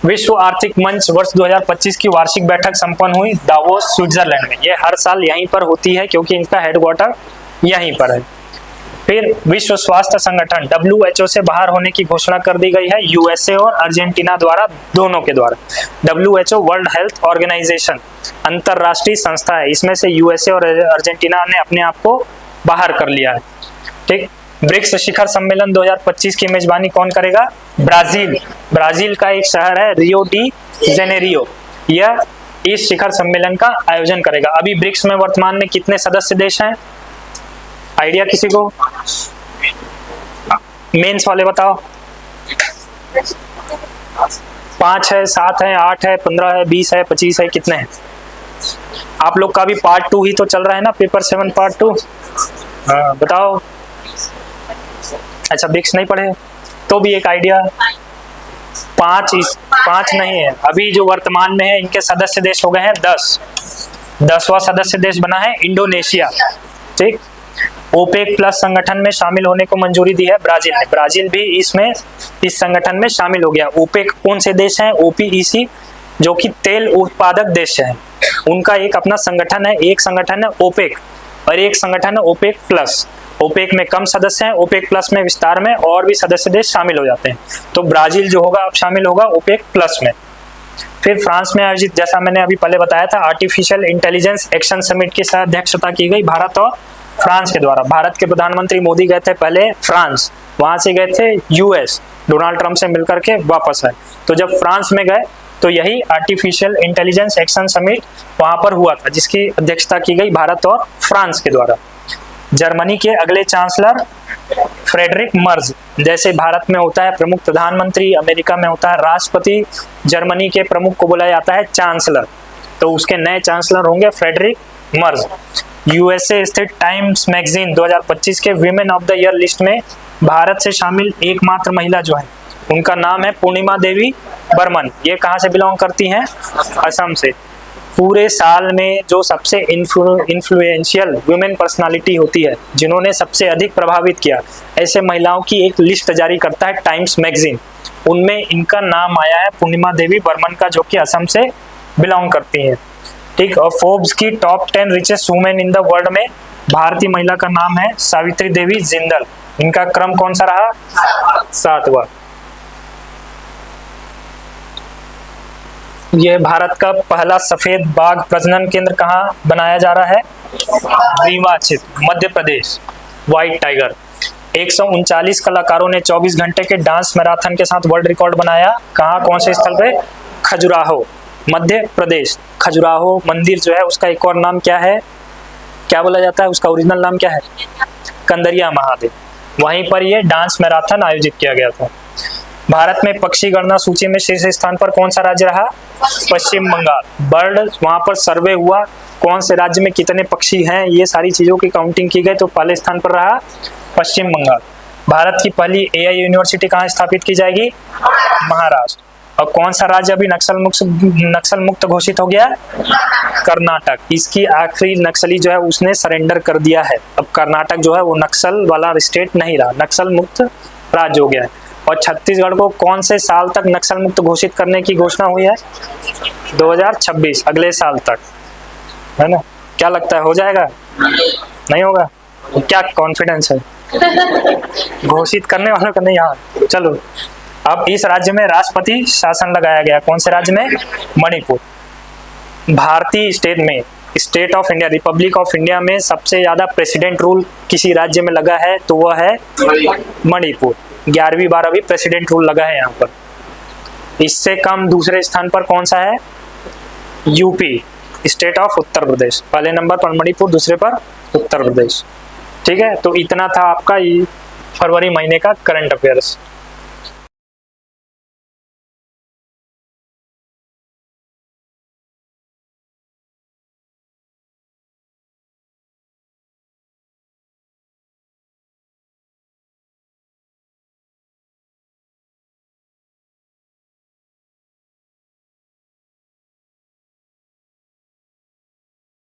विश्व आर्थिक मंच वर्ष 2025 की वार्षिक बैठक संपन्न हुई दावोस स्विट्जरलैंड में। ये हर साल यहीं पर होती है क्योंकि इनका हेडक्वार्टर यहीं पर है। फिर विश्व स्वास्थ्य संगठन WHO से बाहर होने की घोषणा कर दी गई है, USA और अर्जेंटीना द्वारा, दोनों के द्वारा। WHO वर्ल्ड हेल्थ ऑर्गेनाइजेशन अंतरराष्ट्रीय संस्था है, इसमें से USA और अर्जेंटीना ने अपने आप को बाहर कर लिया है। ठीक, ब्रिक्स शिखर सम्मेलन 2025 की मेजबानी कौन करेगा? ब्राजील। ब्राजील का एक शहर है रियो डी जेनेरियो, यह इस शिखर सम्मेलन का आयोजन करेगा। अभी ब्रिक्स में वर्तमान में कितने सदस्य देश हैं? आइडिया किसी को? मेंस वाले बताओ। 5 है, 7 है, 8 है, 15 है, 20 है, 25 है, कितने हैं? आप लोग का भी पार्ट 2 ही तो चल रहा है ना, पेपर 7 पार्ट 2। हाँ बताओ। अच्छा ब्रिक्स नहीं पढ़े तो भी एक आइडिया। 5 नहीं है, अभी जो वर्तमान में है इनके सदस्य देश हो गए हैं 10। 10वां सदस्य देश बना है इंडोनेशिया। ठीक, ओपेक प्लस संगठन में शामिल होने को मंजूरी दी है ब्राजील ने। ब्राजील भी इस संगठन में शामिल हो गया। ओपेक कौन से देश हैं? ओपीईसी, जो कि तेल उत्पादक देश हैं, उनका एक अपना संगठन है। एक संगठन है ओपेक और एक संगठन है ओपेक प्लस। ओपेक में कम सदस्य हैं, ओपेक प्लस में विस्तार में और भी सदस्य देश शामिल हो जाते हैं। तो ब्राजील जो होगा अब शामिल होगा ओपेक प्लस में। फिर फ्रांस में आयोजित, जैसा मैंने अभी पहले बताया था, आर्टिफिशियल इंटेलिजेंस एक्शन समिट की अध्यक्षता की गई भारत और फ्रांस के द्वारा। भारत के प्रधानमंत्री मोदी गए थे पहले फ्रांस, वहां से गए थे यूएस, डोनाल्ड ट्रंप से मिलकर के वापस आए। तो जब फ्रांस में गए तो यही आर्टिफिशियल इंटेलिजेंस एक्शन समिट वहां पर हुआ था, जिसकी अध्यक्षता की गई भारत और फ्रांस के द्वारा। जर्मनी के अगले चांसलर फ्रेडरिक मर्ज, जैसे भारत में होता है प्रमुख प्रधानमंत्री, अमेरिका में होता है राष्ट्रपति, जर्मनी के प्रमुख को बोला जाता है चांसलर। तो उसके नए चांसलर होंगे फ्रेडरिक मर्ज। यूएसए स्थित टाइम्स मैगजीन 2025 के women of the year list में भारत से शामिल एकमात्र महिला जो है, उनका नाम है पूर्णिमा देवी बर्मन। ये कहाँ से बिलोंग करती हैं? असम से। पूरे साल में जो सबसे इन्फ्लुएंशियल वुमेन पर्सनालिटी होती है, जिन्होंने सबसे अधिक प्रभावित किया, ऐसे महिलाओं की एक लिस्ट जारी करता है टाइम्स मैगजीन। उनमें इनका नाम आया है पूर्णिमा देवी बर्मन का, जो कि असम से बिलोंग करती हैं। ठीक, और फोर्ब्स की top 10 richest women in the world में भारतीय महिला का नाम है सावित्री देवी जिंदल। इनका क्रम कौन सा रहा? 7वां। यह भारत का पहला सफेद बाघ प्रजनन केंद्र कहाँ बनाया जा रहा है? रीवा क्षेत्र, मध्य प्रदेश। White tiger. 139 कलाकारों ने 24 घंटे के डांस मैराथन के साथ वर्ल्ड रिकॉर्ड बनाया। कहाँ, कौन से स्थल पे? खजुराहो, मध्य प्रदेश। खजुराहो मंदिर जो है उसका एक और नाम क्या है? क्या बोला जाता है? उसका ओरिजिनल नाम क्या है? कंदरिया महादेव। वहीं पर यह डांस मैराथन आयोजित किया गया था। भारत में पक्षी गणना सूची में शीर्ष स्थान पर कौन सा राज्य रहा? पश्चिम बंगाल। बर्ड वहां पर सर्वे हुआ, कौन से राज्य में कितने पक्षी हैं, ये सारी चीजों की काउंटिंग की गई, तो पहले स्थान पर रहा पश्चिम बंगाल। भारत की पहली एआई यूनिवर्सिटी कहाँ स्थापित की जाएगी? महाराष्ट्र। और कौन सा राज्य अभी नक्सल मुक्त घोषित हो गया? कर्नाटक। इसकी आखिरी नक्सली जो है उसने सरेंडर कर दिया है। अब कर्नाटक जो है वो नक्सल वाला स्टेट नहीं रहा, नक्सल मुक्त राज्य हो गया है। और छत्तीसगढ़ को कौन से साल तक नक्सल मुक्त घोषित करने की घोषणा हुई है? 2026, अगले साल तक, है ना? क्या लगता है हो जाएगा? नहीं होगा? क्या कॉन्फिडेंस है? घोषित करने वालों का नहीं। हाँ चलो, अब इस राज्य में राष्ट्रपति शासन लगाया गया। कौन से राज्य में? मणिपुर। भारतीय स्टेट में, state of India, Republic of India में सबसे ज्यादा प्रेसिडेंट रूल किसी राज्य में लगा है तो वह है मणिपुर। 11वीं बार अभी प्रेसिडेंट रूल लगा है यहाँ पर। इससे कम दूसरे स्थान पर कौन सा है? UP, state of Uttar Pradesh. पहले नंबर पर मणिपुर, दूसरे पर उत्तर प्रदेश। ठीक है, तो इतना था आपका फरवरी महीने का करंट अफेयर्स।